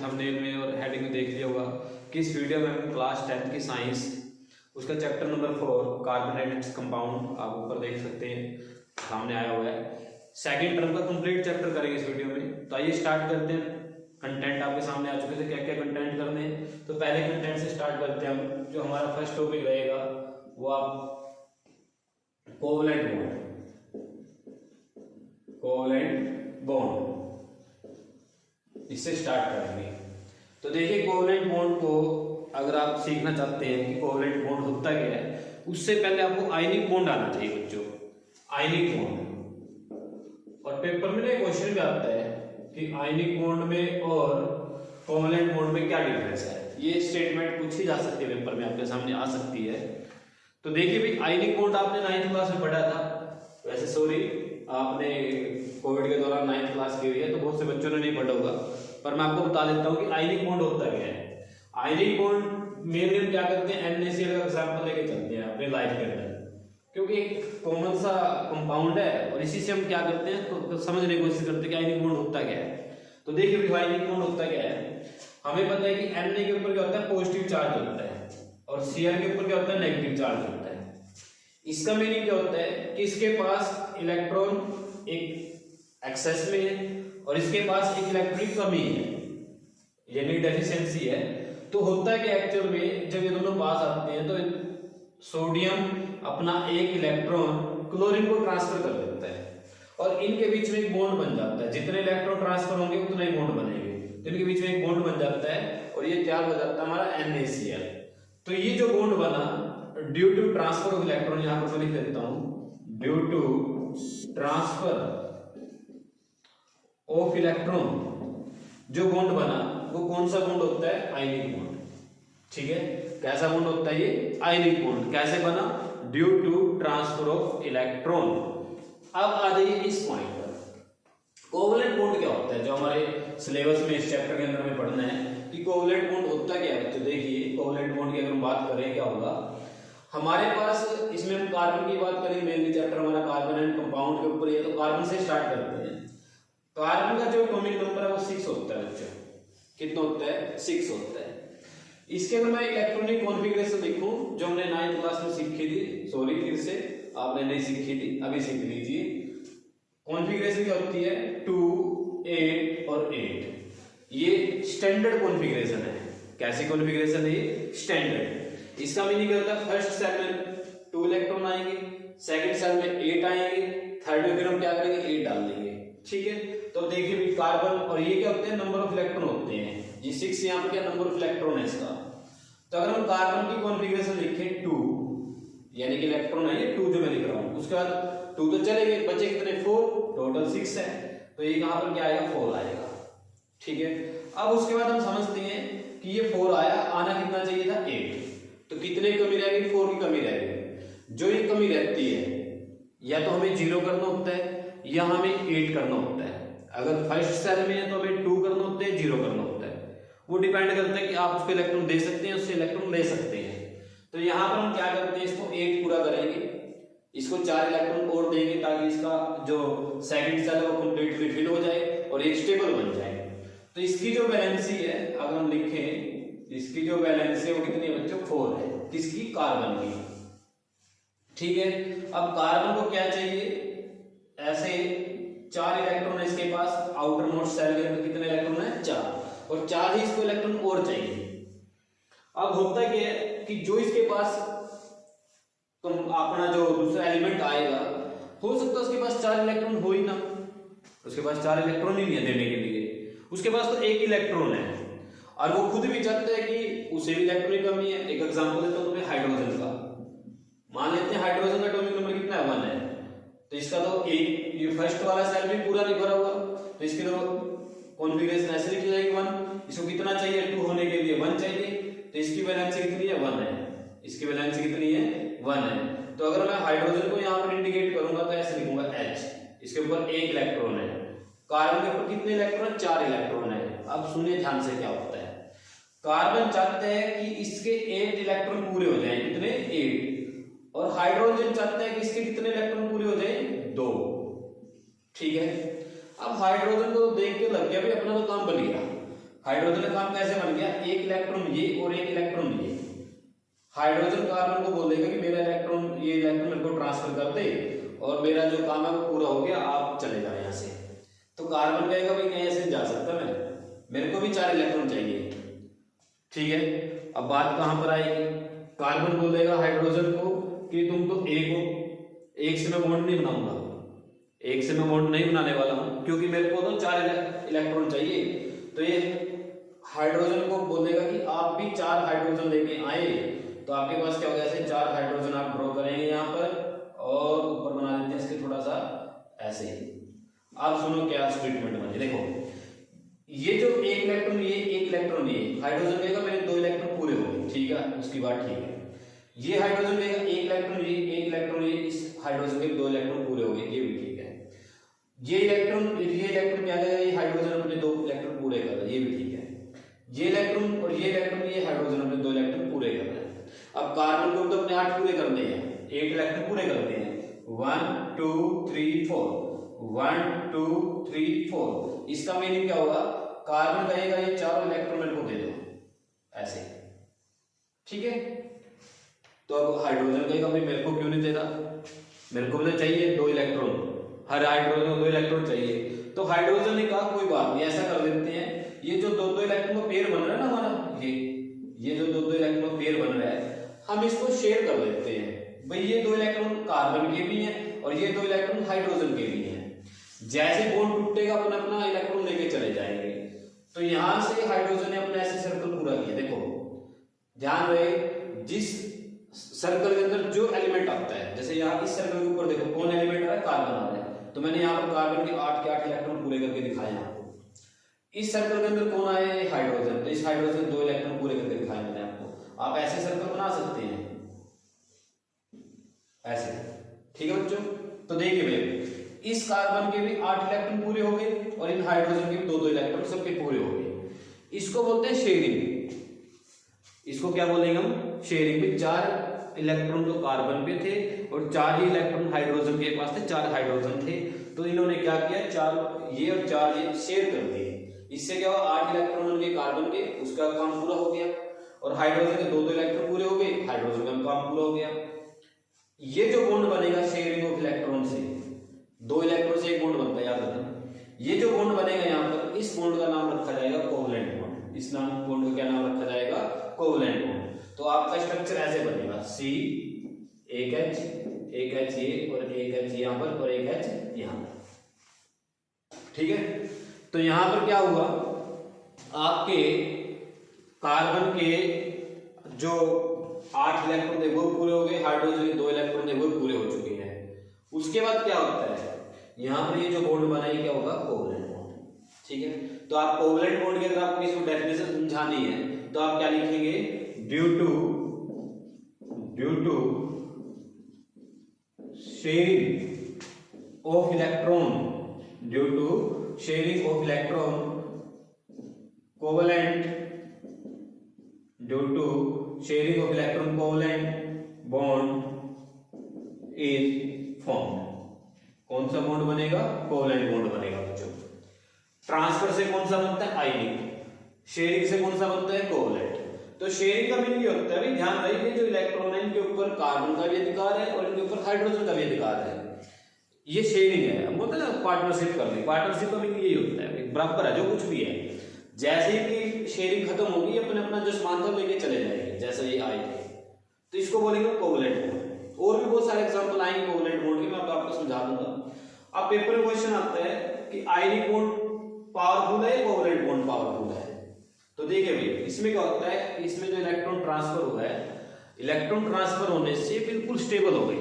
Thumbnail में और heading में देख लिया होगा कि इस वीडियो में हम क्लास 10 की साइंस उसका chapter number 4 carbon and its compound आप ऊपर देख सकते हैं सामने आया हुआ है। सेकंड टर्म का कंप्लीट चैप्टर करेंगे इस वीडियो में। तो आइए स्टार्ट करते हैं। कंटेंट आपके सामने आ चुके थे, क्या क्या कंटेंट करने हैं। तो पहले कंटेंट से स्टार्ट करते हैं हम। जो हमारा फर्स्ट टॉपिक रहेगा वो आप कोवलेंट बॉन्ड इससे स्टार्ट करेंगे। तो देखिए कोवलेंट बॉन्ड को अगर आप सीखना चाहते हैं कि कोवलेंट बॉन्ड होता क्या है, उससे पहले आपको आयनिक बॉन्ड आना चाहिए बच्चों। आयनिक बॉन्ड, और पेपर में ना क्वेश्चन भी आता है कि आयनिक बॉन्ड में और कोवलेंट बॉन्ड में क्या डिफरेंस है। ये स्टेटमेंट पूछी जा सकती है, पेपर में आपके सामने आ सकती है। तो देखिए भाई, आयनिक बॉन्ड आपने 9th क्लास में पढ़ा था। वैसे सॉरी, आपने कोविड के दौरान 9th क्लास की हुई है तो बहुत से बच्चों ने नहीं पढ़ा होगा, पर मैं आपको बता देता हूँ कि आयनिक बॉन्ड होता क्या है। आयनिक बॉन्ड मेनली हम क्या करते हैं, NaCl का एग्जांपल लेके चलते हैं अपने लाइफ के अंदर, क्योंकि एक कॉमन सा कंपाउंड है और इसी से हम क्या करते हैं तो समझने की कोशिश करते हैं कि आयनिक बॉन्ड होता क्या है। तो देखिए भाई, आयनिक बॉन्ड होता क्या है। हमें पता है कि Na के ऊपर क्या होता है, पॉजिटिव चार्ज होता है, और Cl के ऊपर क्या होता है, नेगेटिव चार्ज होता है। इसका मीनिंग क्या होता है कि इसके पास इलेक्ट्रॉन एक एक्सेस में है और इसके पास एक इलेक्ट्रॉनिक कमी है, यानी डेफिशिएंसी है। तो होता है कि एक्चुअल में जब ये दोनों पास आते हैं तो सोडियम अपना एक इलेक्ट्रॉन क्लोरीन को ट्रांसफर कर देता है और इनके बीच में एक बॉन्ड बन जाता है। जितने इलेक्ट्रॉन ट्रांसफर होंगे उतने ही बॉन्ड बनेंगे, तो इनके बीच में एक बॉन्ड बन जाता है और ये तैयार हो जाता है हमारा NaCl। तो ये जो बॉन्ड बना due to transfer of electron, यहां पर मैं लिख देता हूं, due to transfer of electron, जो बॉन्ड बना वो कौन सा बॉन्ड होता है, आयनिक बॉन्ड। ठीक है, कैसा बॉन्ड होता है ये, आयनिक बॉन्ड। कैसे बना, due to transfer of electron. अब आ जाइए इस पॉइंट पर, कोवलेंट बॉन्ड क्या होता है, जो हमारे सिलेबस में इस चैप्टर के अंदर में पढ़ना है कि कोवलेंट बॉन्ड होता क्या है। तो देखिए कोवलेंट बॉन्ड की अगर हम बात करें क्या होगा हमारे पास, इसमें हम कार्बन की बात करें, मेनली चैप्टर हमारा कार्बन एंड कंपाउंड के ऊपर है, तो कार्बन से स्टार्ट करते हैं। कार्बन का जो एटॉमिक नंबर है वो 6 होता है बच्चों। कितना होता है, 6 होता है। इसके अंदर मैं इलेक्ट्रॉनिक कॉन्फ़िगरेशन लिखूं जो हमने 9th क्लास में सीखी थी। सॉरी, फिर से आपने नहीं सीखी थी, अभी सीख लीजिए। कॉन्फ़िगरेशन क्या होती है, 2, 8 और 8। ये स्टैंडर्ड कॉन्फ़िगरेशन है। कैसी कॉन्फ़िगरेशन है ये, स्टैंडर्ड। इसका मीनिंग क्या होता है, फर्स्ट सेल में 2 इलेक्ट्रॉन आएंगे, सेकंड सेल में 8 आएंगे, थर्ड में फिर हम क्या करेंगे, 8 डाल देंगे। ठीक है, तो देखिए कार्बन, और ये क्या होते हैं, नंबर ऑफ इलेक्ट्रॉन होते हैं। ये 6 यहाँ पर क्या नंबर ऑफ इलेक्ट्रॉन है इसका। तो अगर हम कार्बन की कॉन्फ़िगरेशन लिखें 2, यानी कि इलेक्ट्रॉन है ये 2 जो मैं लिख रहा हूं, उसके बाद 2 तो चले गए, बचे कितने, 4, टोटल 6 है। तो ये कहां पर क्या आएगा, 4 आएगा। ठीक है, अब उसके बाद हम समझते हैं कि ये 4 आया, आना कितना चाहिए था, 8। तो कितने की कमी रह गई, 4 की कमी रह गई। जो ये कमी रहती है या तो हमें 0 करना होता है या हमें 8 करना होता है। अगर फर्स्ट सेल में है तो हमें 2 करना होता है, 0 करना होता है। वो डिपेंड करता है कि आप उसको इलेक्ट्रॉन दे सकते हैं, उससे इलेक्ट्रॉन ले सकते हैं। तो यहाँ पर हम क्या करते हैं, इसको 8 पूरा करेंगे, इसको 4 इलेक्ट्रॉन और देंगे ताकि इसका जो सेकंड सेल है वो कंप्लीटली फिल हो जाए और एक स्टेबल बन जाए। तो इसकी जो वैलेंसी है अगर हम लिखें, इसकी जो वैलेंसी है वो कितनी है बच्चों, 4 है। किसकी, कार्बन की। ठीक है, अब कार्बन को क्या चाहिए, ऐसे 4 इलेक्ट्रॉन है इसके पास, आउटर मोस्ट सेल के अंदर कितने इलेक्ट्रॉन है, 4, और 4 ही इसको इलेक्ट्रॉन और चाहिए। अब होता क्या है कि जो इसके पास तो अपना जो दूसरा एलिमेंट आएगा, हो सकता है उसके पास 4 इलेक्ट्रॉन हो ही ना, उसके पास 4 इलेक्ट्रॉन ही नहीं है देने के लिए, उसके पास तो 1 इलेक्ट्रॉन है और वो खुद भी चाहता है कि उसे भी इलेक्ट्रॉन की कमी है। एक एग्जांपल देता हूं तुम्हें हाइड्रोजन का। मान लेते हैं हाइड्रोजन का एटॉमिक नंबर कितना है, 1 है। तो इसका तो एक ये फर्स्ट वाला सेल भी पूरा नहीं भरा हुआ, तो इसकी तो कॉन्फ़िगरेशन ऐसे लिखी जाएगी 1। इसको कितना चाहिए, 2 होने के लिए 1 चाहिए, तो इसकी वैलेंसी कितनी है, 1 है। इसकी वैलेंसी कितनी है, 1 है। तो अगर मैं हाइड्रोजन को यहाँ पर इंडिकेट करूंगा तो ऐसे लिखूंगा H, इसके ऊपर 1 इलेक्ट्रॉन है। कार्बन के ऊपर कितने इलेक्ट्रॉन, 4 इलेक्ट्रॉन है। अब सुनिए ध्यान से क्या होता है, कार्बन चाहता है कि इसके 8 इलेक्ट्रॉन पूरे हो जाएं, कितने, 8, और हाइड्रोजन चाहता है कि इसके कितने इलेक्ट्रॉन पूरे हो जाएं, 2। ठीक है, अब हाइड्रोजन को देख के लग गया भाई अपना तो काम बन गया। हाइड्रोजन का काम कैसे बन गया, एक इलेक्ट्रॉन ये और एक इलेक्ट्रॉन ये, हाइड्रोजन कार्बन को बोल देगा कि मेरा इलेक्ट्रॉन, ये इलेक्ट्रॉन मेरे को ट्रांसफर कर दे और मेरा जो काम है वो पूरा हो गया, आप चले जाओ यहाँ से। तो कार्बन कहेगा भाई कहीं ऐसे जा सकता मैं, मेरे को भी 4 इलेक्ट्रॉन चाहिए, ठीक है। अब बात कहां पर आएगी, कार्बन बोल देगा हाइड्रोजन को कि तुम तो एक हो, एक से मैं बॉन्ड नहीं बनाऊंगा, एक से मैं बॉन्ड नहीं बनाने वाला हूं, क्योंकि मेरे को तो 4 इलेक्ट्रॉन चाहिए। तो ये हाइड्रोजन को बोलेगा कि आप भी 4 हाइड्रोजन लेके आए, तो आपके पास क्या होगा, ऐसे 4 हाइड्रोजन आप ड्रॉ करेंगे यहाँ पर और ऊपर बना देते हैं इसके थोड़ा सा ऐसे ही। आप सुनो क्या स्टेटमेंट बने, देखो ये जो एक इलेक्ट्रॉन ये, एक इलेक्ट्रॉन ये, हाइड्रोजन कहेगा मेरे 2 इलेक्ट्रॉन पूरे हो गए, ठीक है, उसकी बात ठीक है। ये हाइड्रोजन कहेगा एक इलेक्ट्रॉन ये, एक इलेक्ट्रॉन ये, इस हाइड्रोजन के 2 इलेक्ट्रॉन पूरे हो गए, ये भी ठीक है। ये इलेक्ट्रॉन क्या कहेगा, ये हाइड्रोजन अपने 2 इलेक्ट्रॉन पूरे कर रहा है, ये भी ठीक है। ये इलेक्ट्रॉन और ये इलेक्ट्रॉन, ये हाइड्रोजन अपने 2 इलेक्ट्रॉन पूरे कर रहा है। अब कार्बन को तो अपने 8 पूरे करने हैं, 8 इलेक्ट्रॉन पूरे करने हैं, 1 2 3 4, 1 2 3 4। इसका मीनिंग क्या होगा, कार्बन कहेगा ये 4 इलेक्ट्रॉन मेरे को दे दो, ऐसे, ठीक है। तो अब हाइड्रोजन कहेगा भाई मेरे को क्यों नहीं दे रहा, मेरे को तो चाहिए 2 इलेक्ट्रॉन, हर हाइड्रोजन को 2 इलेक्ट्रॉन चाहिए। तो हाइड्रोजन ने कहा कोई बात नहीं, ऐसा कर देते हैं, ये जो 2 इलेक्ट्रॉन का पेयर बन रहा है ना हमारा, ये जो 2 इलेक्ट्रॉन का पेयर बन रहा है, हम इसको शेयर कर देते हैं। भाई ये 2 इलेक्ट्रॉन कार्बन के भी हैं और ये 2 इलेक्ट्रॉन हाइड्रोजन के भी हैं। जैसे बॉन्ड टूटेगा अपन अपना इलेक्ट्रॉन लेके चले जाएंगे। तो यहां से हाइड्रोजन ने अपना ऐसे सर्कल पूरा किया, देखो ध्यान रहे, जिस सर्कल के अंदर जो एलिमेंट आता है, जैसे यहाँ इस सर्कल के ऊपर देखो कौन एलिमेंट आ रहा है, कार्बन आ रहा है, तो मैंने यहाँ पर कार्बन के 8 के 8 इलेक्ट्रॉन पूरे करके दिखाए आपको। इस सर्कल के अंदर कौन आया है, हाइड्रोजन, तो इस हाइड्रोजन 2 इलेक्ट्रॉन पूरे करके दिखाए मैंने आपको। आप ऐसे सर्कल बना सकते हैं ऐसे, ठीक है बच्चों। तो देखिए भैया, इस कार्बन के भी 8 इलेक्ट्रॉन पूरे हो गए और इन हाइड्रोजन के भी 2 इलेक्ट्रॉन सबके पूरे हो गए। इसको बोलते हैं शेयरिंग, इसको क्या बोलेंगे हम, शेयरिंग में 4 इलेक्ट्रॉन तो कार्बन पे थे और 4 ही इलेक्ट्रॉन हाइड्रोजन के पास थे, 4 हाइड्रोजन थे। तो इन्होंने क्या किया, 4 ये और 4 ये शेयर कर दिए। इससे क्या हुआ, 8 इलेक्ट्रॉन उनके कार्बन के, उसका काम पूरा हो गया, और हाइड्रोजन के 2 इलेक्ट्रॉन पूरे हो गए, हाइड्रोजन का काम पूरा हो गया। ये जो बॉन्ड बनेगा शेयरिंग ऑफ इलेक्ट्रॉन से, 2 इलेक्ट्रॉन से एक बॉन्ड बनता है, याद रखना। ये जो बॉन्ड बनेगा यहाँ पर, इस बॉन्ड का नाम रखा जाएगा कोवलेंट बॉन्ड। इस नाम बॉन्ड का क्या नाम रखा जाएगा, कोवलेंट बॉन्ड। तो आपका स्ट्रक्चर ऐसे बनेगा, C एक H ये और एक H यहाँ पर और एक H यहाँ पर, ठीक है। तो यहाँ पर क्या हुआ, आपके कार्बन के जो 8 इलेक्ट्रॉन थे वो पूरे हो गए, हाइड्रोजन के 2 इलेक्ट्रॉन थे वो पूरे हो चुके हैं। उसके बाद क्या होता है, यहाँ पर ये जो बॉन्ड बना है क्या होगा, कोवलेंट बॉन्ड, ठीक है। तो आप कोवलेंट बॉन्ड की अगर आपको इसको डेफिनेशन समझानी है तो आप क्या लिखेंगे, due to sharing of electron, due to sharing of electron covalent, due to sharing of electron covalent bond is formed. कौन सा बॉन्ड बनेगा, कोवलेंट बॉन्ड बनेगा बच्चों। ट्रांसफर से कौन सा बनता है, आयनिक। शेयरिंग से कौन सा बनता है, कोवलेंट। तो शेयरिंग का मीनिंग ये होता है, भाई ध्यान रखिए, जो इलेक्ट्रॉन है इनके ऊपर कार्बन का भी अधिकार है और इनके ऊपर हाइड्रोजन का भी अधिकार है। ये शेयरिंग है, हम बोलते हैं ना पार्टनरशिप करनी। पार्टनरशिप का मीनिंग यही होता है, बराबर है जो कुछ भी है। जैसे ही शेयरिंग खत्म होगी, अपने अपना जो सामान था लेके चले जाएंगे, जैसे ये आए थे, तो इसको बोलेंगे कोवलेंट बॉन्ड। और भी बहुत सारे एग्जांपल आएंगे कोवलेंट बॉन्ड के, मैं आपको समझा दूंगा। अब पेपर में क्वेश्चन आता है कि आयनिक बॉन्ड पावरफुल है, कोवलेंट बॉन्ड पावरफुल है। तो देखिए भाई, इसमें क्या होता है, इसमें जो इलेक्ट्रॉन ट्रांसफर हुआ है, इलेक्ट्रॉन ट्रांसफर होने से बिल्कुल स्टेबल हो गई।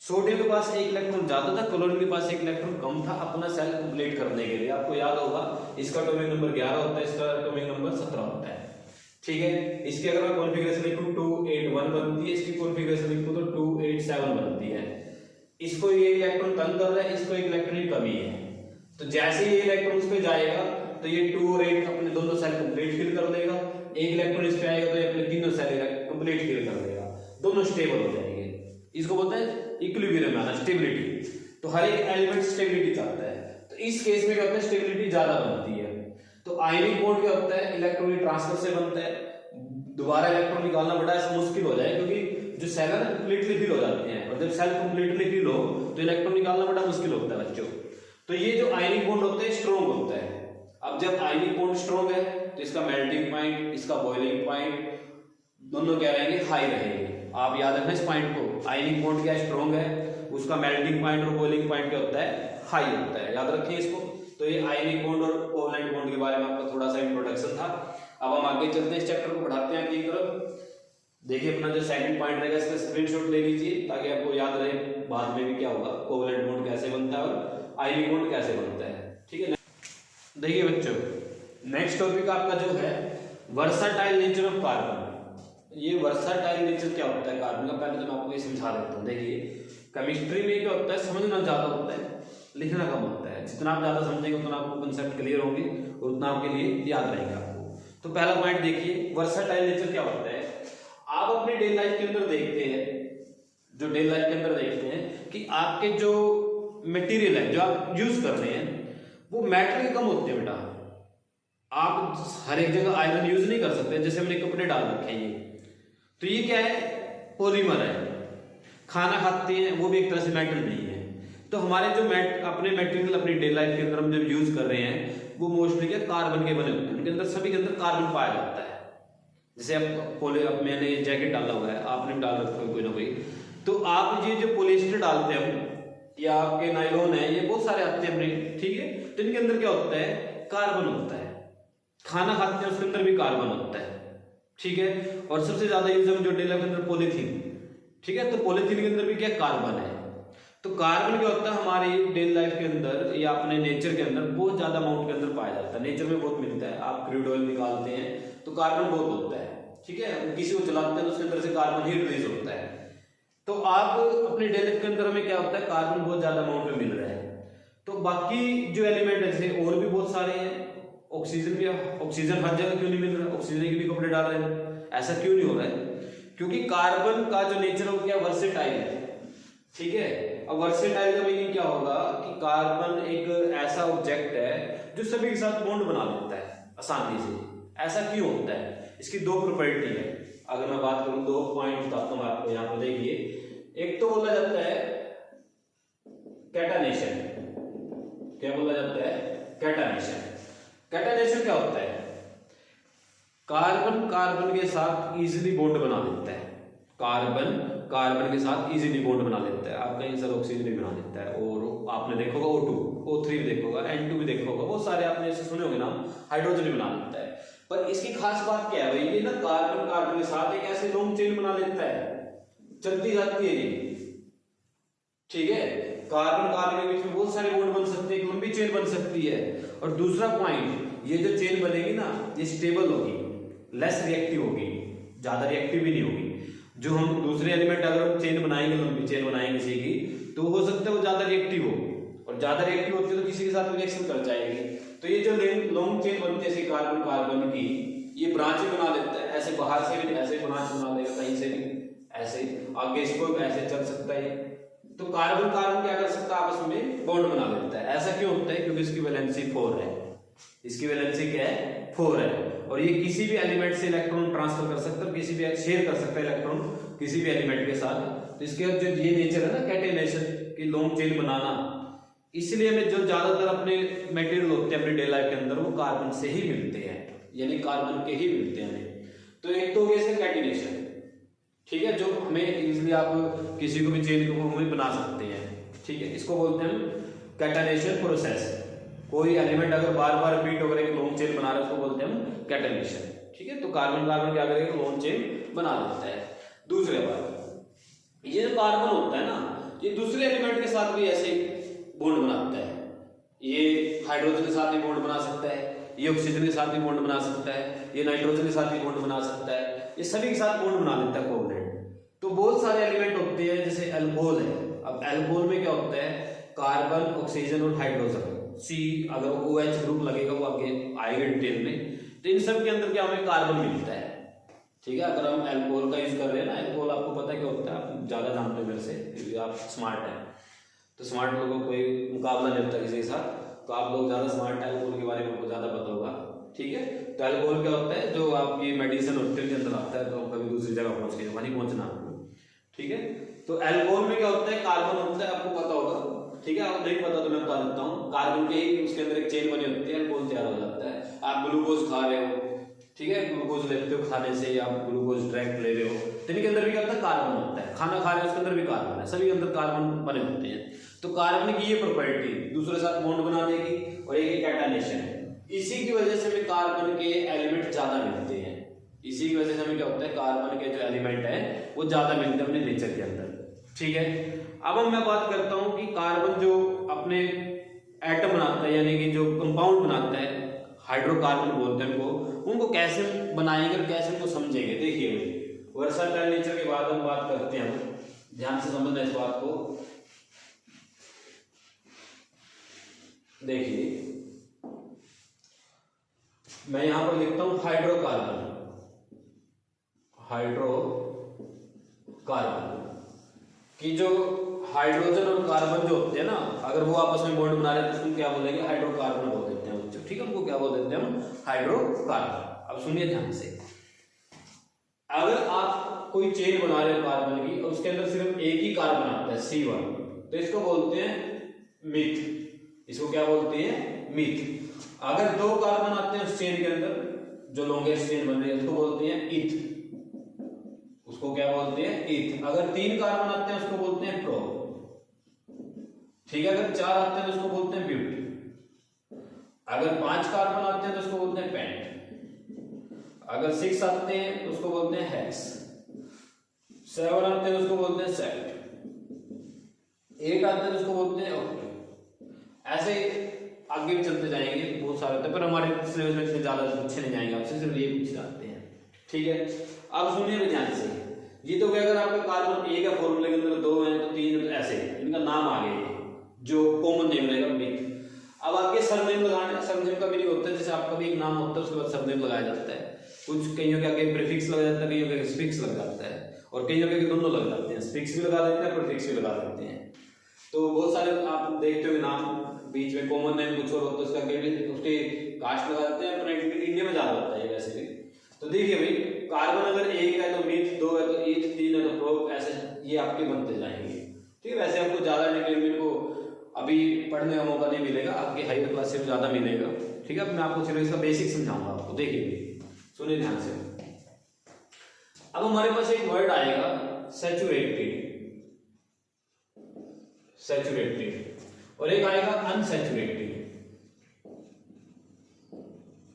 सोडियम के पास एक इलेक्ट्रॉन ज्यादा था, क्लोरीन के पास एक इलेक्ट्रॉन कम था अपना सेल कंप्लीट करने के लिए। आपको याद होगा इसका एटॉमिक नंबर 11 होता है, इसका एटॉमिक नंबर 17 होता है, ठीक है। इसकी अगर मैं कॉन्फ़िगरेशन लिखूं 281 बनती है, इसकी कॉन्फ़िगरेशन लिखूं तो 287 बनती है। इसको ये इलेक्ट्रॉन तंग कर रहा है, इसको एक इलेक्ट्रॉन की कमी है। तो जैसे ही ये इलेक्ट्रॉन उस पे जाएगा तो ये 2 और 8 अपने दोनों सेल कंप्लीट फिल कर देगा। एक इलेक्ट्रॉन इस पे आएगा तो ये अपने तीनों सेल कंप्लीट फिल कर देगा, दोनों स्टेबल हो जाएंगे। इसको बोलते हैं इक्विलिब्रियम आना, स्टेबिलिटी। तो हर एक एलिमेंट स्टेबिलिटी चाहता है, तो इस केस में क्या होता है, स्टेबिलिटी ज्यादा बनती है। तो तो आयनिक बॉन्ड क्या होता है, इलेक्ट्रॉनिक ट्रांसफर से बनता है। दोबारा इलेक्ट्रॉन निकालना बड़ा ऐसा मुश्किल हो जाए, क्योंकि जो सेल है ना कंप्लीटली फिल हो जाते हैं, और जब सेल कंप्लीटली फिल हो तो इलेक्ट्रॉन निकालना बड़ा मुश्किल होता है बच्चों। तो ये जो आयनिक बॉन्ड होते हैं स्ट्रॉन्ग होता है। अब जब आयनिक बॉन्ड स्ट्रॉन्ग है तो इसका मेल्टिंग पॉइंट, इसका बॉइलिंग पॉइंट दोनों क्या रहेंगे, हाई रहेंगे। आप याद रखना इस पॉइंट को, आयनिक बॉन्ड क्या स्ट्रॉन्ग है, उसका मेल्टिंग पॉइंट और बॉइलिंग पॉइंट क्या होता है, हाई होता है। याद रखिए इसको। तो ये आयनिक बॉन्ड और कोवलेंट बॉन्ड के बारे में आपका थोड़ा सा इंट्रोडक्शन था। अब हम आगे चलते हैं, इस चैप्टर को बढ़ाते हैं आगे की तरफ। देखिए अपना जो सेकंड पॉइंट रहेगा इसका स्क्रीनशॉट ले लीजिए, ताकि आपको याद रहे बाद में भी क्या होगा, कोवलेंट बॉन्ड कैसे बनता है और आयनिक बॉन्ड कैसे बनता है। ठीक है, देखिए बच्चों नेक्स्ट टॉपिक आपका जो है वर्सटाइल नेचर ऑफ कार्बन। ये वर्सटाइल नेचर क्या होता है कार्बन का, पहले तो मैं आपको ये समझा देता हूँ। देखिए केमिस्ट्री में क्या होता है, समझना ज्यादा होता है, लिखना कम होता है। जितना आप ज्यादा समझेंगे उतना आपको कंसेप्ट क्लियर होंगे और उतना आपके लिए याद रहेगा आपको। तो पहला पॉइंट देखिए, वर्सटाइल नेचर क्या होता है। आप अपने डे लाइफ के अंदर देखते हैं, जो डे लाइफ के अंदर देखते हैं कि आपके जो मटेरियल है जो आप यूज कर रहे हैं वो मेटल के कम होते हैं बेटा। आप हर एक जगह आयरन यूज नहीं कर सकते। जैसे हमने कपड़े डाल रखे हैं, तो ये क्या है, पॉलीमर है। खाना खाते हैं वो भी एक तरह से मेटल नहीं है। तो हमारे जो अपने मटेरियल अपनी डे लाइफ के अंदर हम जब यूज कर रहे हैं वो मोस्टली क्या कार्बन के बने होते हैं। उनके अंदर सभी के अंदर कार्बन पाया जाता है। जैसे अब मैंने जैकेट डाला हुआ है, आपने भी डाल रखा है कोई ना कोई, तो आप ये जो पॉलिएस्टर डालते हैं या आपके नायलॉन है, ये बहुत सारे आते हैं अपने, ठीक है। तो इनके अंदर क्या होता है, कार्बन होता है। खाना खाते हैं उसके अंदर भी कार्बन होता है, ठीक है। और सबसे ज्यादा यूज हम जो डे लाइफ के अंदर पॉलीथीन, ठीक है। तो पॉलीथीन के अंदर भी क्या कार्बन है। तो कार्बन क्या होता है हमारी डे लाइफ के अंदर या अपने नेचर के अंदर बहुत ज्यादा अमाउंट के अंदर पाया जाता है। नेचर में बहुत मिलता है। आप क्रूड ऑयल निकालते हैं तो कार्बन बहुत होता है, ठीक है। किसी को जलाते हैं तो उसके अंदर से कार्बन ही रिलीज होता है। तो आप अपने डे लाइफ के अंदर हमें क्या होता है, कार्बन बहुत ज्यादा अमाउंट में मिल रहा है। तो बाकी जो एलिमेंट है जैसे और भी बहुत सारे हैं, ऑक्सीजन भी, ऑक्सीजन हर जगह क्यों नहीं मिल रहा, ऑक्सीजन के भी कपड़े डाल रहे हैं, ऐसा क्यों नहीं हो रहा है, क्योंकि कार्बन का जो नेचर है वो क्या वर्सेटाइल है, ठीक है। अब वर्सेटाइल का मीनिंग क्या होगा कि कार्बन एक ऐसा ऑब्जेक्ट है जो सभी के साथ बॉन्ड बना लेता है आसानी से। ऐसा क्यों होता है, इसकी दो प्रॉपर्टी है। अगर मैं बात करूं, दो पॉइंट बताता हूं आपको, यहां पर देखिए। एक तो बोला जाता है कैटानेशन। क्या बोला जाता है, कैटानेशन। कैटानेशन क्या होता है, कार्बन कार्बन के साथ इजीली बॉन्ड बना लेता है। कार्बन कार्बन के साथ इजीली बॉन्ड बना लेता है। आपका आंसर ऑक्सीजन भी बना लेता है। और आपने देखा होगा O2, O3 भी देखा होगा, N2 भी देखा होगा, बहुत सारे आपने ऐसे सुने होंगे नाम, हाइड्रोजन भी बना लेता है। पर इसकी खास बात क्या है भाई, ये ना कार्बन कार्बन के साथ एक ऐसे लॉन्ग चेन बना लेता है, चलती जाती है ये, ठीक है। कार्बन कार्बन के बीच में बहुत सारे बॉन्ड बन सकते हैं, एक लंबी चेन बन सकती है। और दूसरा पॉइंट, ये जो चेन बनेगी ना ये स्टेबल होगी, लेस रिएक्टिव होगी, ज्यादा रिएक्टिव भी नहीं होगी। जो हम दूसरे एलिमेंट अगर हम चेन बनाएंगे, लंबी चेन बनाएंगे किसी की, तो हो सकता है वो ज्यादा रिएक्टिव हो, और ज्यादा रिएक्टिव होती है तो किसी के साथ रिएक्शन कर जाएगी। तो ये जो लॉन्ग चेन बनती है कार्बन कार्बन की, ये ब्रांच बना लेता है। ऐसे बाहर से भी ऐसे ब्रांच बना लेगा, कहीं से भी ऐसे, आगे इसको ऐसे चल सकता है। तो कार्बन कार्बन क्या कर सकता है, आपस में बॉन्ड बना लेता है। ऐसा क्यों होता है, क्योंकि इसकी वैलेंसी 4 है। इसकी वैलेंसी क्या है, 4 है। और ये किसी भी एलिमेंट से इलेक्ट्रॉन ट्रांसफर कर सकता है, किसी भी शेयर कर सकता है इलेक्ट्रॉन किसी भी एलिमेंट के साथ। तो इसके जो ये नेचर है ना कैटेनेशन की, लॉन्ग चेन बनाना, इसलिए हमें जो ज्यादातर अपने मटेरियल होते हैं अपने डे लाइफ के अंदर वो कार्बन से ही मिलते हैं, यानी कार्बन के ही मिलते हैं हमें। तो एक तो हो गया इसका कैटेनेशन, ठीक है, जो हमें इजीली आप किसी को भी चेन को हमें बना सकते हैं, ठीक है। इसको बोलते हैं कैटेनेशन प्रोसेस। कोई एलिमेंट अगर बार बार रिपीट होकर एक लॉन्ग चेन बना रहा है उसको बोलते हैं हम कैटेनेशन, ठीक है। तो कार्बन कार्बन क्या करेगा, लॉन्ग चेन बना देता है। दूसरी बात, ये जो कार्बन होता है ना, ये दूसरे एलिमेंट के साथ भी ऐसे बॉन्ड बनाता है। ये हाइड्रोजन के साथ भी बॉन्ड बना सकता है, ये ऑक्सीजन के साथ भी बॉन्ड बना सकता है, ये नाइट्रोजन के साथ भी बॉन्ड बना सकता है, ये सभी के साथ बॉन्ड बना लेता है कोवलेंट। तो बहुत सारे एलिमेंट होते हैं, जैसे अल्कोहल है। अब अल्कोहल में क्या होता है, कार्बन ऑक्सीजन और हाइड्रोजन, सी अगर OH ग्रुप लगेगा वो आगे आएगा डिटेल में। तो इन सब के अंदर क्या हमें कार्बन मिलता है, ठीक है। अगर हम अल्कोहल का यूज कर रहे हैं ना, अल्कोहल आपको पता है क्या होता है, आप ज्यादा जानते हो मेरे से क्योंकि आप स्मार्ट हैं। तो स्मार्ट लोगों को कोई मुकाबला नहीं होता किसी के साथ, तो आप लोग ज्यादा स्मार्ट है, अल्कोहल के बारे में आपको ज्यादा पता होगा। ठीक है। तो अल्कोहल क्या होता है, जो आपकी मेडिसिन होटल के अंदर आता है, तो कभी दूसरी जगह पहुंच के वहीं पहुंचना आपको, ठीक है। तो अल्कोहल में क्या होता है, कार्बन होता है, आपको पता होगा, ठीक है। आप नहीं पता तो मैं बता देता हूँ, कार्बन के ही उसके अंदर एक चेन बनी होती है, अल्कोहल तैयार हो जाता है। आप ग्लूकोज खा रहे हो, ठीक है, ग्लूकोज लेते हो खाने से, या आप ग्लूकोज डायरेक्ट ले रहे हो, तो इनके अंदर भी क्या होता है, कार्बन होता है। खाना खा रहे हो उसके अंदर भी कार्बन है, सभी के अंदर कार्बन बने होते हैं। तो कार्बन की ये प्रॉपर्टी दूसरे साथ बॉन्ड बनाने की, और एक कैटाइनेशन है। इसी की वजह से हमें कार्बन के एलिमेंट ज्यादा मिलते हैं। इसी की वजह से हमें क्या होता है, कार्बन के जो एलिमेंट है वो ज्यादा मिलते हैं अपने नेचर के अंदर, ठीक है। अब मैं बात करता हूं कि कार्बन जो अपने एटम बनाता है, यानी कि जो कंपाउंड बनाता है, हाइड्रोकार्बन बोलते हैं उनको कैसे बनाएंगे और कैसे उनको समझेंगे। देखिए भाई, वर्सटाइल नेचर के बाद हम बात करते हैं, ध्यान से समझना इस बात को। देखिए मैं यहां पर लिखता हूं हाइड्रोकार्बन, कि जो हाइड्रोजन और कार्बन जो होते हैं ना, अगर वो आपस में बॉन्ड बना रहे हैं तो उसको क्या बोलेंगे, हाइड्रोकार्बन बोल देते हैं बच्चों, ठीक है। उनको क्या बोल देते हैं हम, हाइड्रोकार्बन। अब सुनिए ध्यान से, अगर आप कोई चेन बना रहे हो कार्बन की और उसके अंदर सिर्फ एक ही कार्बन आता है C1, तो इसको बोलते हैं मीथ। इसको क्या बोलते हैं, मीथ। अगर दो कार्बन आते हैं उस चेन के अंदर, जो लॉन्गेस्ट चेन बन रही है, उसको बोलते हैं ईथ। उसको क्या बोलते हैं, ईथ। अगर तीन कार्बन आते हैं उसको बोलते हैं प्रो, ठीक है। अगर चार आते हैं तो उसको बोलते हैं ब्यूट। अगर 5 कार्बन आते हैं तो उसको बोलते हैं पेंट। अगर 6 आते हैं तो उसको बोलते हैं हेक्स। 7 आते हैं तो उसको बोलते हैं सेट। 8 आते हैं तो उसको बोलते हैं ऑक्टेट। ऐसे आगे भी चलते जाएंगे, बहुत सारे होते हैं, पर हमारे सिलेबस में इतने ज्यादा पूछे नहीं जाएंगे आपसे, सिर्फ ये पूछ जाते हैं, ठीक है। अब सुनिए ध्यान से, ये तो क्या, अगर आपका कार्बन एक है फॉर्मूले के अंदर, 2 है तो 3 है, तो ऐसे इनका नाम आ गए जो कॉमन नेम रहेगा मीथ। अब आपके सरनेम लगाने, सरनेम का भी नहीं होता है, जैसे आपका भी एक नाम होता है उसके बाद सरनेम लगाया जाता है। कुछ कईयों के आगे प्रीफिक्स लग जाता है, कईयों के स्फिक्स लग जाता है, और कईयों के दोनों लग जाते हैं, स्फिक्स भी लगा देते हैं, प्रीफिक्स भी लगा देते हैं। तो बहुत सारे आप देखते हो नाम बीच में कॉमन नेम कुछ और होता है, उसका भी उसके कास्ट लगा देते हैं, पर इंडिया में ज्यादा होता है वैसे भी। तो देखिए भाई, कार्बन अगर एक है तो मीथ, 2 है तो ईथ, 3 है तो प्रोप, ऐसे ये आपके बनते जाएंगे, ठीक है। वैसे आपको ज्यादा डिटेल में को अभी पढ़ने का मौका नहीं मिलेगा, आपके हायर क्लास से ज्यादा मिलेगा, ठीक है। मैं आपको सिर्फ इसका बेसिक समझाऊंगा आपको। देखिए सुनिए ध्यान से, अब हमारे पास एक वर्ड आएगा सैचुरेटेड, और एक आएगा अनसैचुरेटेड।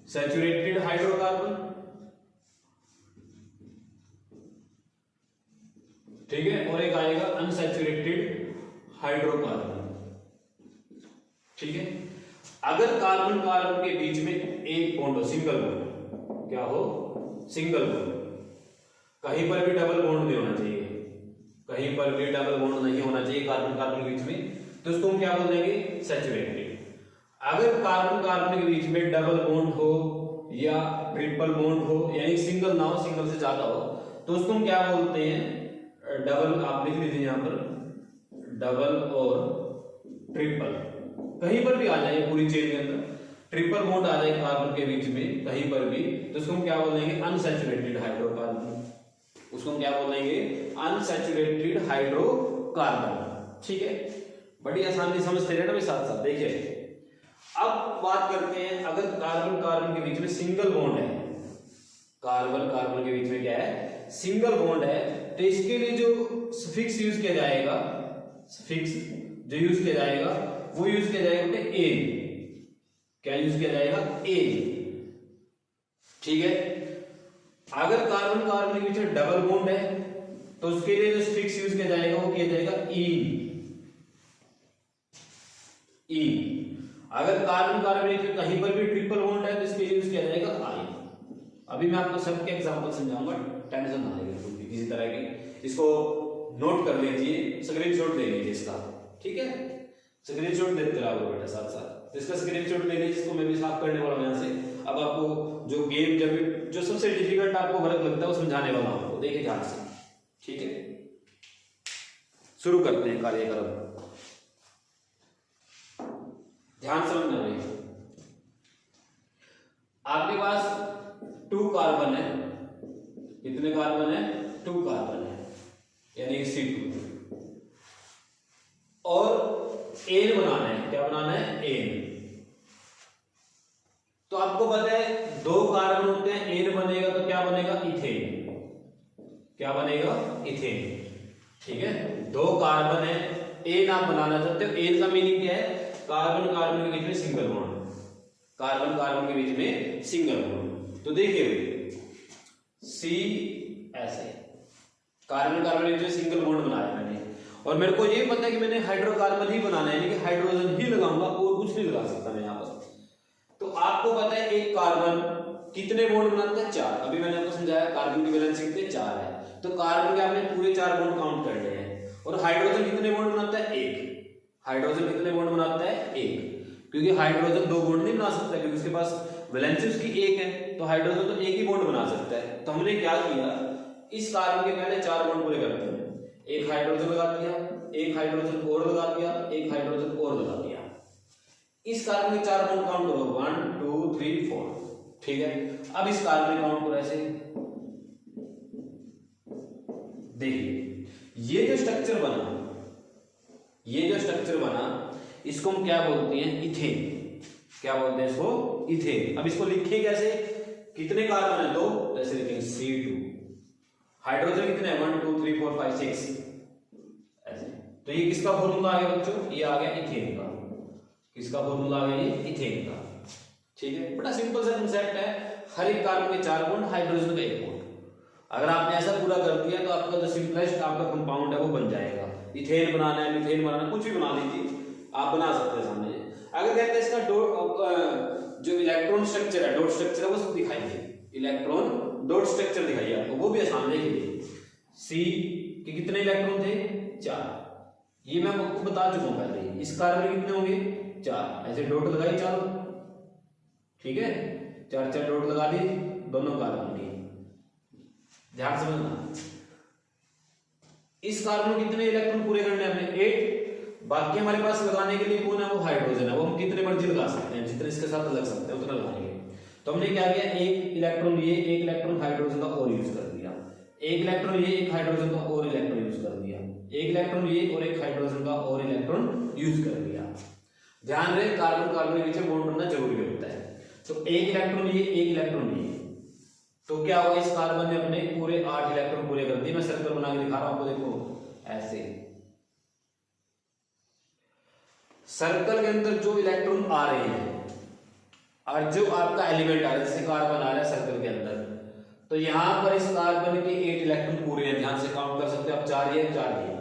सैचुरेटेड हाइड्रोकार्बन, ठीक है, और एक आएगा अनसैचुरेटेड हाइड्रोकार्बन, ठीक है। अगर कार्बन कार्बन के बीच में एक बॉन्ड हो, सिंगल बॉन्ड, क्या हो, सिंगल बॉन्ड, कहीं पर भी डबल बॉन्ड नहीं होना चाहिए, कहीं पर भी डबल बॉन्ड नहीं होना चाहिए कार्बन कार्बन के बीच में, तो उसको हम क्या बोलेंगे, सैचुरेटेड। अगर कार्बन कार्बन के बीच में डबल बॉन्ड हो या ट्रिपल बॉन्ड हो, यानी सिंगल ना हो, सिंगल से ज्यादा हो, तो उसको हम क्या बोलते हैं, डबल। आप लिख लीजिए यहां पर, डबल और ट्रिपल, कहीं पर भी आ जाए पूरी चेन के अंदर, ट्रिपल बॉन्ड आ जाए कार्बन के बीच में कहीं पर भी, तो उसको हम क्या बोलेंगे, अनसैचुरेटेड हाइड्रोकार्बन। उसको हम क्या बोलेंगे, अनसैचुरेटेड हाइड्रोकार्बन, ठीक है। बड़ी आसानी समझते रहे ना साथ साथ। देखिए अब बात करते हैं, अगर कार्बन कार्बन के बीच में सिंगल बॉन्ड है, कार्बन कार्बन के बीच में क्या है, सिंगल बॉन्ड है, तो इसके लिए जो सफिक्स यूज किया जाएगा, सफिक्स जो यूज किया जाएगा वो यूज किया जाएगा ए। क्या यूज किया जाएगा, ए, ठीक है। अगर कार्बन कार्बन के बीच में डबल बॉन्ड है तो उसके लिए जो सफिक्स यूज किया जाएगा वो किया जाएगा ई। अगर कार्बन कार्बन के कहीं पर भी ट्रिपल बॉन्ड है तो इसके लिए यूज किया जाएगा आई। अभी मैं आपको सबके एग्जांपल समझाऊंगा, टेंशन ना ले बिल्कुल भी किसी तरह की। इसको नोट कर लीजिए, स्क्रीनशॉट ले लीजिए इसका, ठीक है। स्क्रीनशॉट देते रहो बेटा साथ साथ, तो इसका स्क्रीनशॉट ले लीजिए, इसको मैं भी साफ करने वाला हूं यहां से। अब आपको जो गेम, जब जो सबसे डिफिकल्ट आपको वर्क लगता है वो समझाने वाला हूं आपको, देखिए ध्यान से, ठीक है। शुरू करते हैं कार्यक्रम, ध्यान समझना है। आपके कार्बन है, कितने कार्बन है, 2 कार्बन है, यानी कि C2, और एन बनाना है, क्या बनाना है, एन। तो आपको पता है 2 कार्बन होते हैं, एन बनेगा तो क्या बनेगा, इथेन, क्या बनेगा, इथेन, ठीक है। 2 कार्बन है, एन आप बनाना चाहते हो, एन का मीनिंग क्या है, कार्बन कार्बन के बीच में सिंगल बॉन्ड, कार्बन कार्बन के बीच में सिंगल बॉन्ड। तो देखिए सी ऐसे कार्बन कार्बन के बीच में सिंगल बॉन्ड बनाया मैंने, और मेरे को ये पता है कि मैंने हाइड्रोकार्बन ही बनाना है, यानी कि हाइड्रोजन ही लगाऊंगा और कुछ नहीं लगा सकता मैं यहाँ पर। तो आपको पता है एक कार्बन कितने बॉन्ड बनाता है, 4। अभी मैंने आपको समझाया कार्बन की वैलेंस कितने, 4 है, तो कार्बन के आपने पूरे 4 बॉन्ड काउंट कर लिए हैं। और हाइड्रोजन कितने बॉन्ड बनाता है, 1। हाइड्रोजन कितने बॉन्ड बनाता है, 1, क्योंकि हाइड्रोजन 2 बॉन्ड नहीं बना सकता, क्योंकि उसके पास वैलेंसी उसकी 1 है, तो हाइड्रोजन तो 1 ही बॉन्ड बना सकता है। तो हमने क्या किया, इस कार्बन के पहले 4 बॉन्ड पूरे करते हैं, एक हाइड्रोजन लगा दिया, एक हाइड्रोजन और लगा दिया, एक हाइड्रोजन और लगा दिया। इस कार्बन के 4 बॉन्ड काउंट करो, 1 2 3 4, ठीक है। अब इस कार्बन काउंट करो ऐसे, देखिए ये जो स्ट्रक्चर बना, ये जो स्ट्रक्चर बना, इसको हम क्या बोलते हैं, इथेन, क्या बोलते हैं इसको, इथेन। अब इसको लिखिए कैसे, कितने कार्बन है, 2, ऐसे लिखेंगे C2, हाइड्रोजन कितने हैं, 1 2 3 4 5 6 ऐसे। तो ये किसका फॉर्मूला आ गया बच्चों, ये आ गया इथेन का, किसका फॉर्मूला आ गया, ये इथेन का, ठीक है। बड़ा सिंपल सा कंसेप्ट है, हर एक कार्बन के 4 बॉन्ड, हाइड्रोजन का 1 बॉन्ड। अगर आपने ऐसा पूरा कर दिया तो आपका जो सिंपलेस्ट आपका कंपाउंड है वो बन जाएगा। इथेन बनाना है, मिथेन बनाना, कुछ भी बना लीजिए, आप बना सकते हैं सामने। अगर कहते हैं इसका जो इलेक्ट्रॉन स्ट्रक्चर है, डॉट स्ट्रक्चर है, वो सब दिखाइए, इलेक्ट्रॉन डॉट स्ट्रक्चर दिखाइए आपको, वो भी आसान देखिए। सी के कितने इलेक्ट्रॉन थे, 4, ये मैं आपको बता चुका हूं पहले। इस कार्बन में कितने होंगे, 4, ऐसे डॉट लगाइए चारों, ठीक है, 4 डॉट लगा दी दोनों कार्बन की, ध्यान समझना। इस कार्बन में कितने इलेक्ट्रॉन पूरे करने हैं हमें, 8। बाकी हमारे पास लगाने के लिए कौन है, वो हाइड्रोजन है, वो हम कितने मर्जी लगा सकते हैं, जितने इसके साथ लग सकते हैं उतना लगाएंगे। तो हमने क्या किया, एक इलेक्ट्रॉन लिए, एक इलेक्ट्रॉन हाइड्रोजन का और यूज कर दिया, एक इलेक्ट्रॉन लिए, एक हाइड्रोजन का और इलेक्ट्रॉन यूज कर दिया, एक इलेक्ट्रॉन लिए और एक हाइड्रोजन का और इलेक्ट्रॉन यूज कर दिया। ध्यान रहे कार्बन कार्बन के बीच बॉन्ड बनना जरूरी होता है। तो एक इलेक्ट्रॉन लिए, एक इलेक्ट्रॉन लिए, तो क्या हुआ, इस कार्बन ने अपने पूरे 8 इलेक्ट्रॉन पूरे कर दिए। मैं सर्कल बना के दिखा रहा हूं आपको, देखो ऐसे सर्कल के अंदर जो इलेक्ट्रॉन आ रहे हैं और जो आपका एलिमेंट आ रहा है, जैसे कार्बन आ रहा है सर्कल के अंदर, तो यहां पर इस कार्बन के 8 इलेक्ट्रॉन पूरे हैं, ध्यान से काउंट कर सकते हो आप, 4 ये 4 ये,